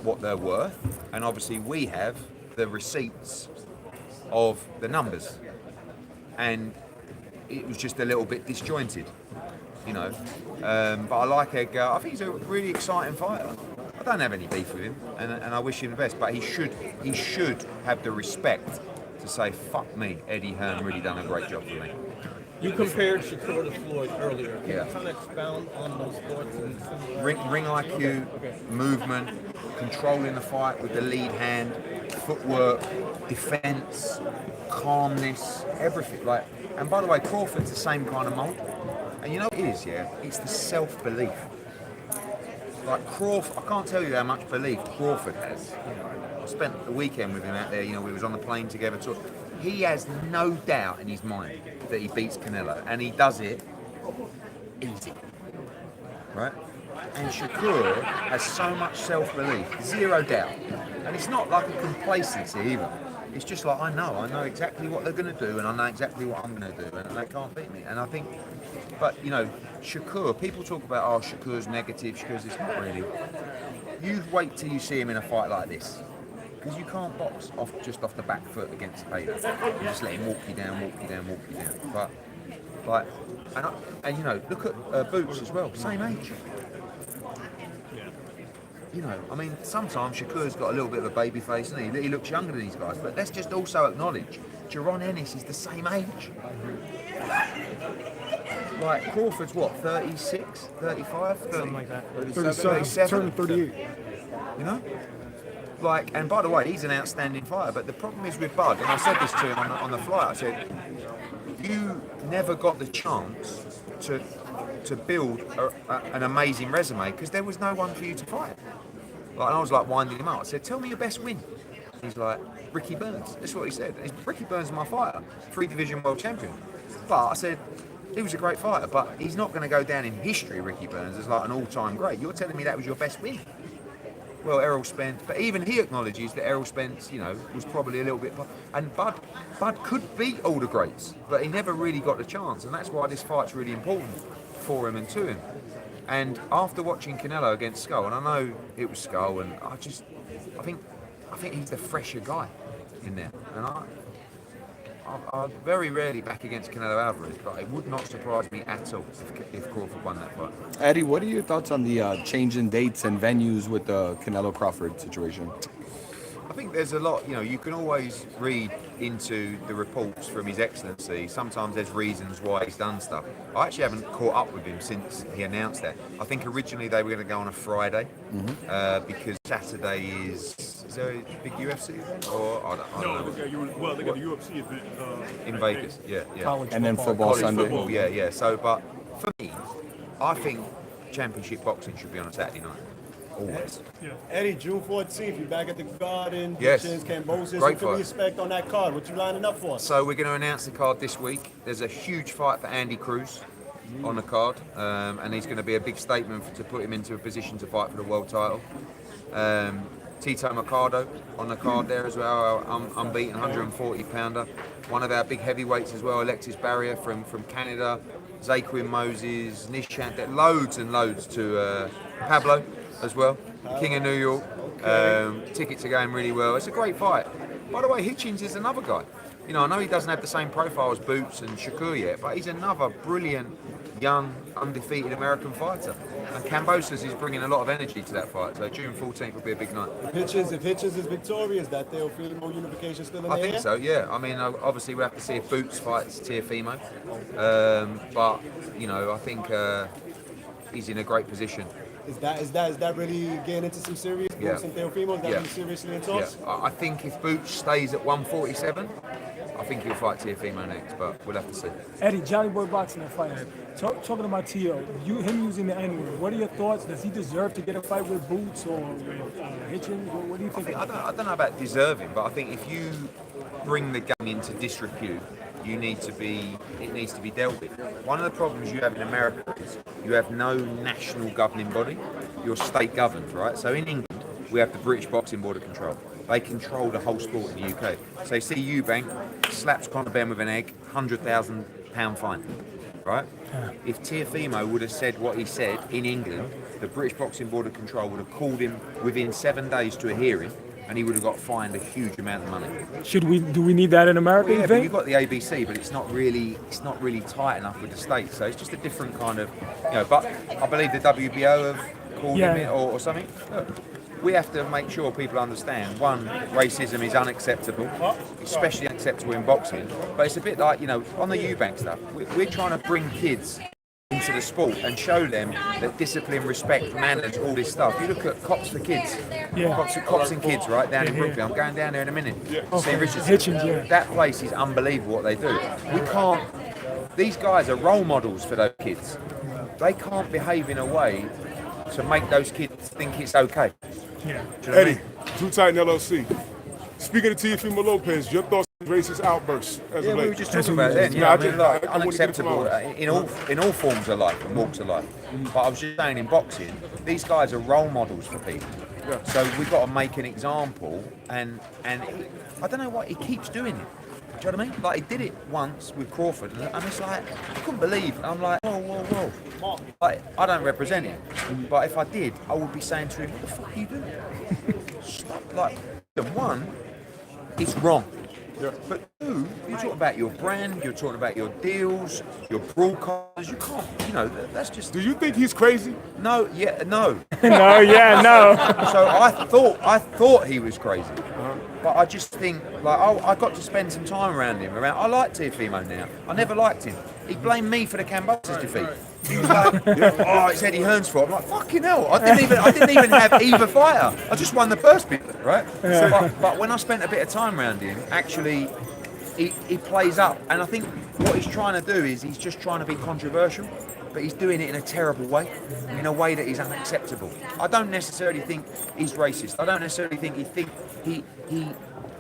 S4: what they're worth, and obviously we have the receipts of the numbers. And it was just a little bit disjointed, you know. But I like Edgar. I think he's a really exciting fighter. I don't have any beef with him, and I wish him the best. But he should have the respect to say, "Fuck me, Eddie Hearn really done a great job for me."
S7: You compared Shakur to Floyd earlier. Can
S4: Yeah.
S7: you kind of expound on those thoughts? And
S4: Ring IQ, movement, controlling the fight with the lead hand, footwork, defense, calmness, everything. Like, and by the way, Crawford's the same kind of mold. And you know what it is, yeah? It's the self-belief. Like Crawford, I can't tell you how much belief Crawford has. You know, I spent the weekend with him out there. You know, we was on the plane together. He has no doubt in his mind that he beats Canelo, and he does it easy, right? And Shakur has so much self-belief, zero doubt, and it's not like a complacency either. It's just like I know exactly what they're going to do, and I know exactly what I'm going to do, and they can't beat me. And I think, but you know, Shakur, people talk about Shakur's negative, Shakur's it's not really. You wait till you see him in a fight like this, because you can't box just off the back foot against Bader. You just let him walk you down. But like, and you know, look at Boots as well, same age. You know, I mean, sometimes Shakur's got a little bit of a baby face, and he looks younger than these guys. But let's just also acknowledge, Jaron Ennis is the same age. Like Crawford's what, 36, 35, 30,
S18: Something like that.
S5: 37, turning 38.
S4: You know? Like, and by the way, he's an outstanding fighter. But the problem is with Bud, and I said this to him on the flight. I said, you never got the chance to build an amazing resume because there was no one for you to fight. Like, and I was like winding him up. I said, tell me your best win. He's like, Ricky Burns. That's what he said. Ricky Burns is my fighter, 3-division world champion. But I said, he was a great fighter, but he's not going to go down in history, Ricky Burns, as like an all-time great. You're telling me that was your best win? Well, Errol Spence, but even he acknowledges that Errol Spence, you know, was probably a little bit. And Bud could beat all the greats, but he never really got the chance, and that's why this fight's really important for him and to him. And after watching Canelo against Skull, and I know it was Skull, and I think he's the fresher guy in there, and I very rarely back against Canelo Alvarez, but it would not surprise me at all if Crawford won that fight.
S13: Eddie, what are your thoughts on the change in dates and venues with the Canelo Crawford situation?
S4: I think there's a lot, you know, you can always read into the reports from His Excellency. Sometimes there's reasons why he's done stuff. I actually haven't caught up with him since he announced that. I think originally they were going to go on a Friday because Saturday is there a big UFC event? Or I don't know.
S7: They got a UFC event
S4: in Vegas, yeah.
S13: And then football Sunday.
S4: Football, yeah. So, but for me, I think championship boxing should be on a Saturday night. Always.
S15: Yeah. Eddie, June 14th, you're back at the Garden.
S4: Yes.
S15: Cambosis.
S4: Great
S15: What can we
S4: fight.
S15: expect on that card? What you lining up for?
S4: So we're going to announce the card this week. There's a huge fight for Andy Cruz on the card, and he's going to be a big statement to put him into a position to fight for the world title. Tito Mercado on the card there as well, unbeaten 140-pounder. One of our big heavyweights as well, Alexis Barrier from Canada, Zaquin Moses, Nish Chant, loads and loads to Pablo as well, King of New York. Tickets are going really well. It's a great fight. By the way, Hitchens is another guy. You know, I know he doesn't have the same profile as Boots and Shakur yet, but he's another brilliant, young, undefeated American fighter. And Cambosis is bringing a lot of energy to that fight. So June 14th will be a big night.
S15: If Hitchens is victorious, that Teofimo unification still in the
S4: I think
S15: air?
S4: so, yeah. I mean, obviously we'll have to see if Boots fights Teofimo. But, you know, I think he's in a great position.
S15: Is that really getting into some serious Boots and Teofimo? Is that really seriously in talks?
S4: Yeah. I think if Boots stays at 147, I think he'll fight Teofimo next, but we'll have to see.
S23: Eddie, Johnny Boy Boxing that fight. Talking about T.O., him using the N-word, what are your thoughts? Does he deserve to get a fight with Boots or with Hitchens? What do you think?
S4: I don't know about deserving, but I think if you bring the game into disrepute, it needs to be dealt with. One of the problems you have in America is you have no national governing body. You're state governed, right? So in England, we have the British Boxing Board of Control. They control the whole sport in the UK. So you see Eubank slaps Conor Ben with an egg, £100,000 fine, right? If Teofimo would have said what he said in England, the British Boxing Board of Control would have called him within 7 days to a hearing, and he would have got fined a huge amount of money.
S23: Do we need that in America,
S4: Well,
S23: you
S4: yeah,
S23: think?
S4: you've got the ABC, but it's not really tight enough with the states. So it's just a different kind of, you know. But I believe the WBO have called him in or something. Look, we have to make sure people understand, one, racism is unacceptable, especially unacceptable in boxing. But it's a bit like, you know, on the Eubank stuff, we're trying to bring kids into the sport and show them that discipline, respect, manners, all this stuff. You look at Cops for Kids, Cops and Kids, right, down in Brooklyn. I'm going down there in a minute. St. Richardson. That place is unbelievable what they do. We can't, these guys are role models for those kids. They can't behave in a way to make those kids think it's okay.
S1: Yeah.
S4: Do you know what I
S1: Eddie, Too Tight and LLC. Speaking to Teofimo Lopez, your thoughts on racist outbursts as
S4: Yeah,
S1: of late?
S4: we were just talking about it then. Yeah, I mean, like, unacceptable in all forms of life and walks of life. But I was just saying, in boxing, these guys are role models for people.
S1: Yeah.
S4: So we've got to make an example, and I don't know why he keeps doing it. Do you know what I mean? Like, he did it once with Crawford, and it's like, I couldn't believe it. I'm like, whoa. Like, I don't represent him, but if I did, I would be saying to him, what the fuck are you doing? Stop. Like, one, it's wrong.
S1: Yeah.
S4: But two, you talk about your brand, you're talking about your deals, your broadcasters, you can't, you know, that's just...
S1: Do you think he's crazy?
S4: No, no.
S23: No, yeah, no.
S4: So I thought he was crazy. But I just think, like, I got to spend some time around him. I like Teofimo now. I never liked him. He blamed me for the Cambosis defeat. He was like, oh, it's Eddie Hearn's fault. I'm like, fucking hell. I didn't even have either fighter. I just won the first bit, right?
S23: Yeah.
S4: But when I spent a bit of time around him, actually, he plays up. And I think what he's trying to do is he's just trying to be controversial, but he's doing it in a terrible way, in a way that is unacceptable. I don't necessarily think he's racist. I don't necessarily think he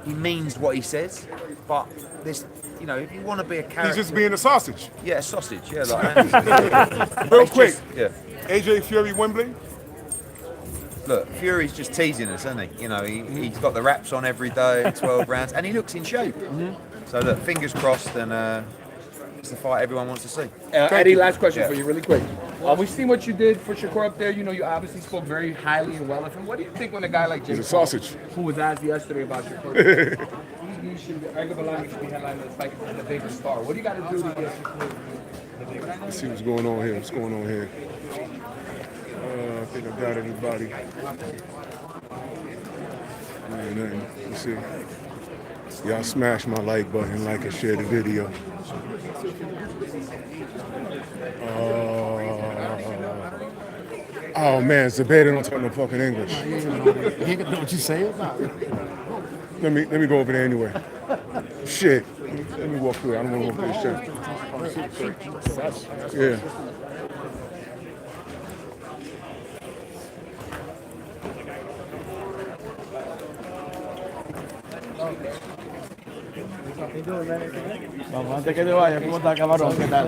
S4: means what he says, but this, you know, if you want to be a character...
S1: He's just being a sausage.
S4: Yeah, a sausage, yeah. Like,
S1: Real quick,
S4: yeah.
S1: AJ Fury Wembley?
S4: Look, Fury's just teasing us, isn't he? You know, he's got the wraps on every day, 12 rounds, and he looks in shape. So look, fingers crossed, and it's the fight everyone wants to see.
S16: Eddie, last question for you, really quick. We've seen what you did for Shakur up there. You know, you obviously spoke very highly and well of him. What do you think when a guy like Jake
S1: He's a sausage.
S16: who was asked yesterday about Shakur, he should be, Berlanga should be headlining this fight as the bigger star. What do you got to do to get Shakur the bigger star?
S1: Let's see what's going on here. I think I got everybody. Nothing. Let's see. Y'all smash my like button, like and share the video. Oh man, Zebeda don't talk no fucking English.
S22: You ain't know what you say about it.
S1: Let me go over there anyway. Shit. Let me walk through. I don't want to walk through this shit. Yeah.
S22: Vamos, antes que te vayas, ¿cómo está Camarón? ¿Qué tal?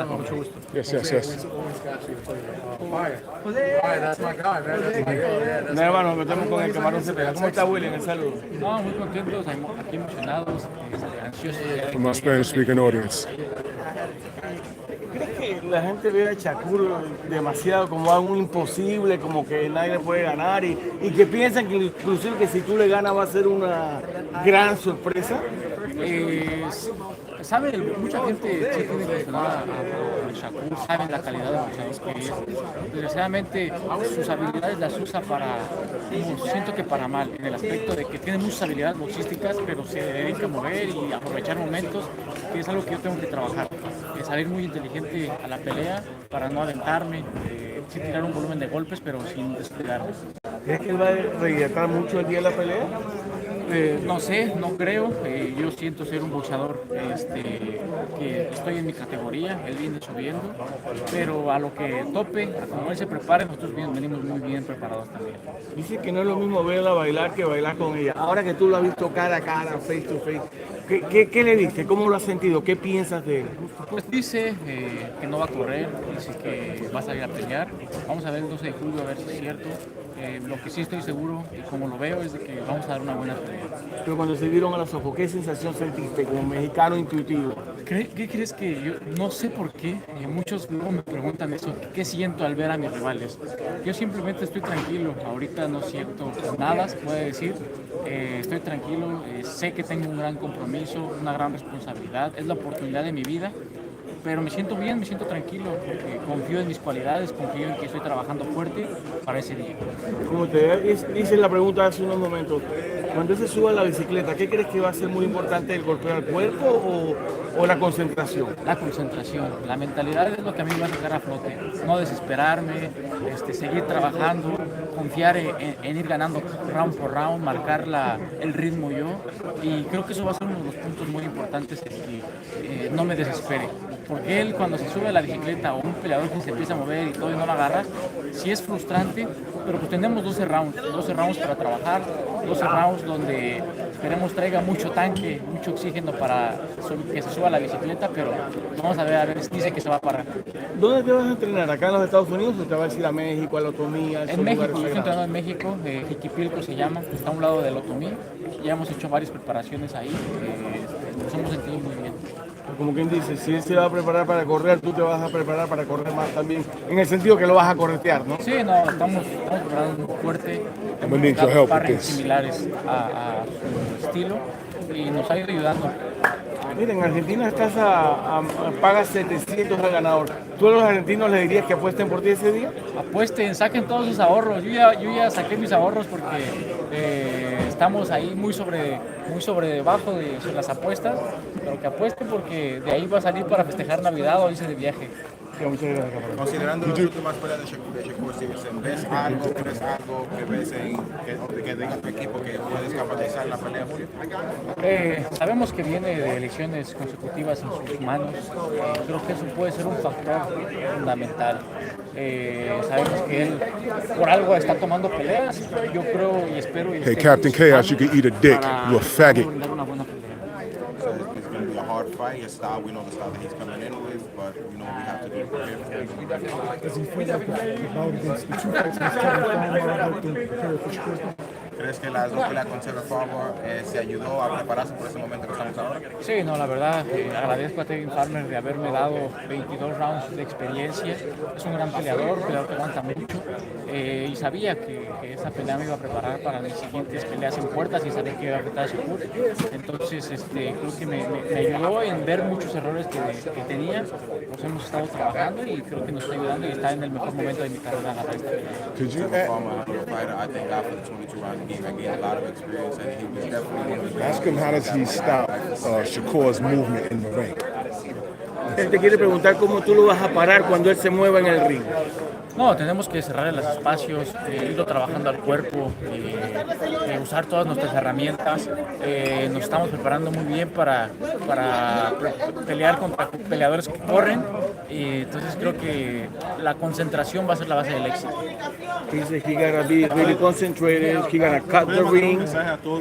S1: Mucho gusto. Yes.
S22: That's my guy, man. No, hermano, metemos con el Camarón Cepeda. ¿Cómo está William? El saludo.
S17: No, muy contentos, aquí emocionados, ansiosos.
S1: For my Spanish speaking audience.
S22: ¿Crees que la gente ve a Shakur demasiado como algo imposible, como que nadie le puede ganar y que piensan que inclusive que si tú le ganas va a ser una gran sorpresa?
S17: Sabe, mucha gente sí tiene relacionada a Shakur, saben la calidad de boxeador que es. Desgraciadamente sus habilidades las usa para, siento que para mal, en el aspecto de que tiene muchas habilidades boxísticas, pero se dedica a mover y aprovechar momentos, que es algo que yo tengo que trabajar. Salir muy inteligente a la pelea para no aventarme, sí tirar un volumen de golpes, pero sin despegarme.
S22: ¿Crees que él va a rehidratar mucho el día de la pelea?
S17: No sé, no creo. Yo siento ser un boxeador que estoy en mi categoría, él viene subiendo, pero a lo que tope, a como él se prepare, nosotros venimos muy bien preparados también.
S22: Dice que no es lo mismo verla bailar que bailar con ella. Ahora que tú lo has visto cara a cara, face to face, ¿qué le dices? ¿Cómo lo has sentido? ¿Qué piensas de él?
S17: Pues dice que no va a correr, dice que va a salir a pelear. Vamos a ver el 12 de julio a ver si es cierto. Lo que sí estoy seguro, y como lo veo, es de que vamos a dar una buena pelea.
S22: Pero cuando se vieron a los ojos, ¿qué sensación sentiste como mexicano intuitivo?
S17: ¿Qué crees que yo no sé por qué? Muchos luego me preguntan eso, ¿qué siento al ver a mis rivales? Yo simplemente estoy tranquilo, ahorita no siento nada, se puede decir. Estoy tranquilo, sé que tengo un gran compromiso, una gran responsabilidad, es la oportunidad de mi vida. pero me siento bien, me siento tranquilo, porque confío en mis cualidades, confío en que estoy trabajando fuerte para ese día.
S22: Como te hice la pregunta hace unos momentos, cuando se sube a la bicicleta, ¿qué crees que va a ser muy importante, el golpear el cuerpo o la concentración?
S17: La concentración, la mentalidad es lo que a mí me va a sacar a flote, no desesperarme, seguir trabajando, confiar en ir ganando round por round, marcar el ritmo yo, y creo que eso va a ser uno de los puntos muy importantes, que no me desespere, porque él cuando se sube a la bicicleta o un peleador que se empieza a mover y todo y no la agarra, sí es frustrante, pero pues tenemos 12 rounds para trabajar, 12 rounds donde esperemos traiga mucho tanque, mucho oxígeno para que se suba a la bicicleta, pero vamos a ver, dice que se va a parar.
S22: ¿Dónde te vas a entrenar? ¿Acá en los Estados Unidos o te vas a ir a México, a la Otomí?
S17: En México, yo estoy entrenando en México, Jiquipilco se llama, está a un lado del Otomí, ya hemos hecho varias preparaciones ahí, nos hemos sentido muy bien.
S22: Como quien dice, si él se va a preparar para correr, tú te vas a preparar para correr más también, en el sentido que lo vas a corretear, ¿no?
S17: Sí, no, estamos preparando fuerte,
S1: I'm gonna need your help with
S17: parries
S1: this.
S17: similares a su estilo y nos ha ido ayudando.
S22: Miren, en Argentina pagas 700 al ganador. ¿Tú a los argentinos les dirías que apuesten por ti ese día?
S17: Apuesten, saquen todos sus ahorros. Yo ya saqué mis ahorros porque estamos ahí muy sobre debajo de las apuestas, pero que apuesten porque de ahí va a salir para festejar Navidad o irse de viaje.
S22: Muchas gracias, Cabrón.
S10: Considerando las últimas peleas de Shakur Stevenson, ¿ves algo que ves que diga tu equipo que puedes capitalizar la pelea, Julio?
S17: Sabemos que viene de elecciones consecutivas en sus manos. Creo que eso puede ser un factor fundamental. Sabemos que él por algo está tomando peleas. Yo creo y espero.
S1: Hey, Captain Chaos, you can eat a dick. You a faggot.
S10: So it's going to be a hard fight. His style, we know the style that he's coming in with, but you know we have to be prepared for it.
S23: Does he feel like the bout against the two fights against Kevin Farmer helped him prepare for Shakur?
S10: ¿Crees que las dos peleas con Trevor Farmer se ayudó a prepararse por ese momento que estamos ahora?
S17: Sí, no, la verdad, agradezco a Kevin Farmer de haberme dado 22 rounds de experiencia. Es un gran peleador que aguanta mucho. Y sabía que esa pelea me iba a preparar para mis siguientes peleas en puertas y sabía que iba a retar a Shakur. Entonces, creo que me ayudó en ver muchos errores que tenía. Los hemos estado trabajando y creo que nos está ayudando y está en el mejor momento de mi carrera a ganar esta pelea.
S1: Ask him how does he stop Shakur's movement in the ring.
S22: Él te quiere preguntar cómo tú lo vas a parar cuando él se mueva en el ring.
S17: No, tenemos que cerrar los espacios, irlo trabajando al cuerpo, usar todas nuestras herramientas. Nos estamos preparando muy bien para pelear contra peleadores que corren. Y entonces creo que la concentración va a ser la base del éxito.
S22: He said he gotta be really concentrated, he gotta cut the ring,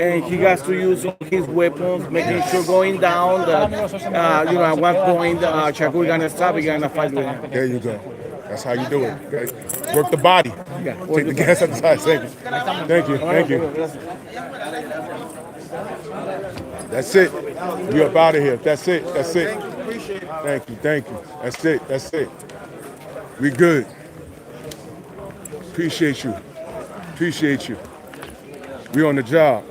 S22: and he has to use all his weapons, making sure going down, at one point, Shakur gonna stop, he gonna fight with him.
S1: There you go. That's how you do it. Okay? Work the body. Take the gas at the side. Thank you. Thank you. That's it. We up out of here. That's it. That's it. Thank you. Thank you. That's it. That's it. We good. Appreciate you. Appreciate you. We on the job.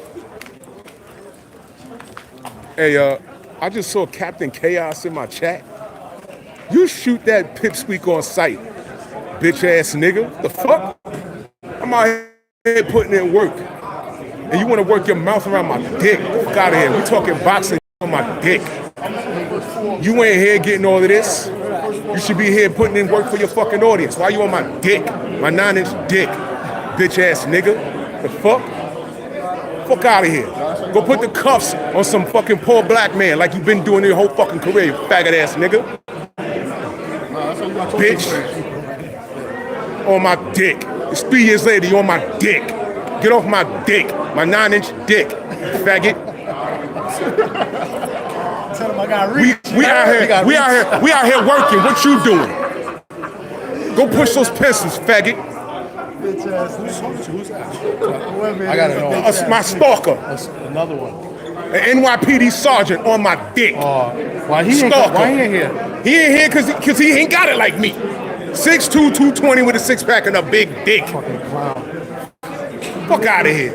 S1: Hey, I just saw Captain Chaos in my chat. You shoot that pipsqueak on sight, bitch ass nigga. The fuck? I'm out here putting in work. And you want to work your mouth around my dick? Fuck out of here. We talking boxing on my dick. You ain't here getting all of this. You should be here putting in work for your fucking audience. Why you on my dick? My 9-inch dick, bitch ass nigga. The fuck? Fuck out of here. Go put the cuffs on some fucking poor black man like you've been doing your whole fucking career, you faggot ass nigga. Bitch. On my dick. It's 3 years later, you on my dick. Get off my dick. My 9-inch dick, faggot.
S23: Tell him I got
S1: we out here working. What you doing? Go push those pencils, faggot.
S23: I gotta know.
S1: My stalker.
S23: Another one.
S1: An NYPD sergeant on my dick.
S23: Why he ain't here?
S1: He ain't here because he ain't got it like me. 6'2", 220 with a six-pack and a big dick.
S23: Fucking clown.
S1: Fuck out of here.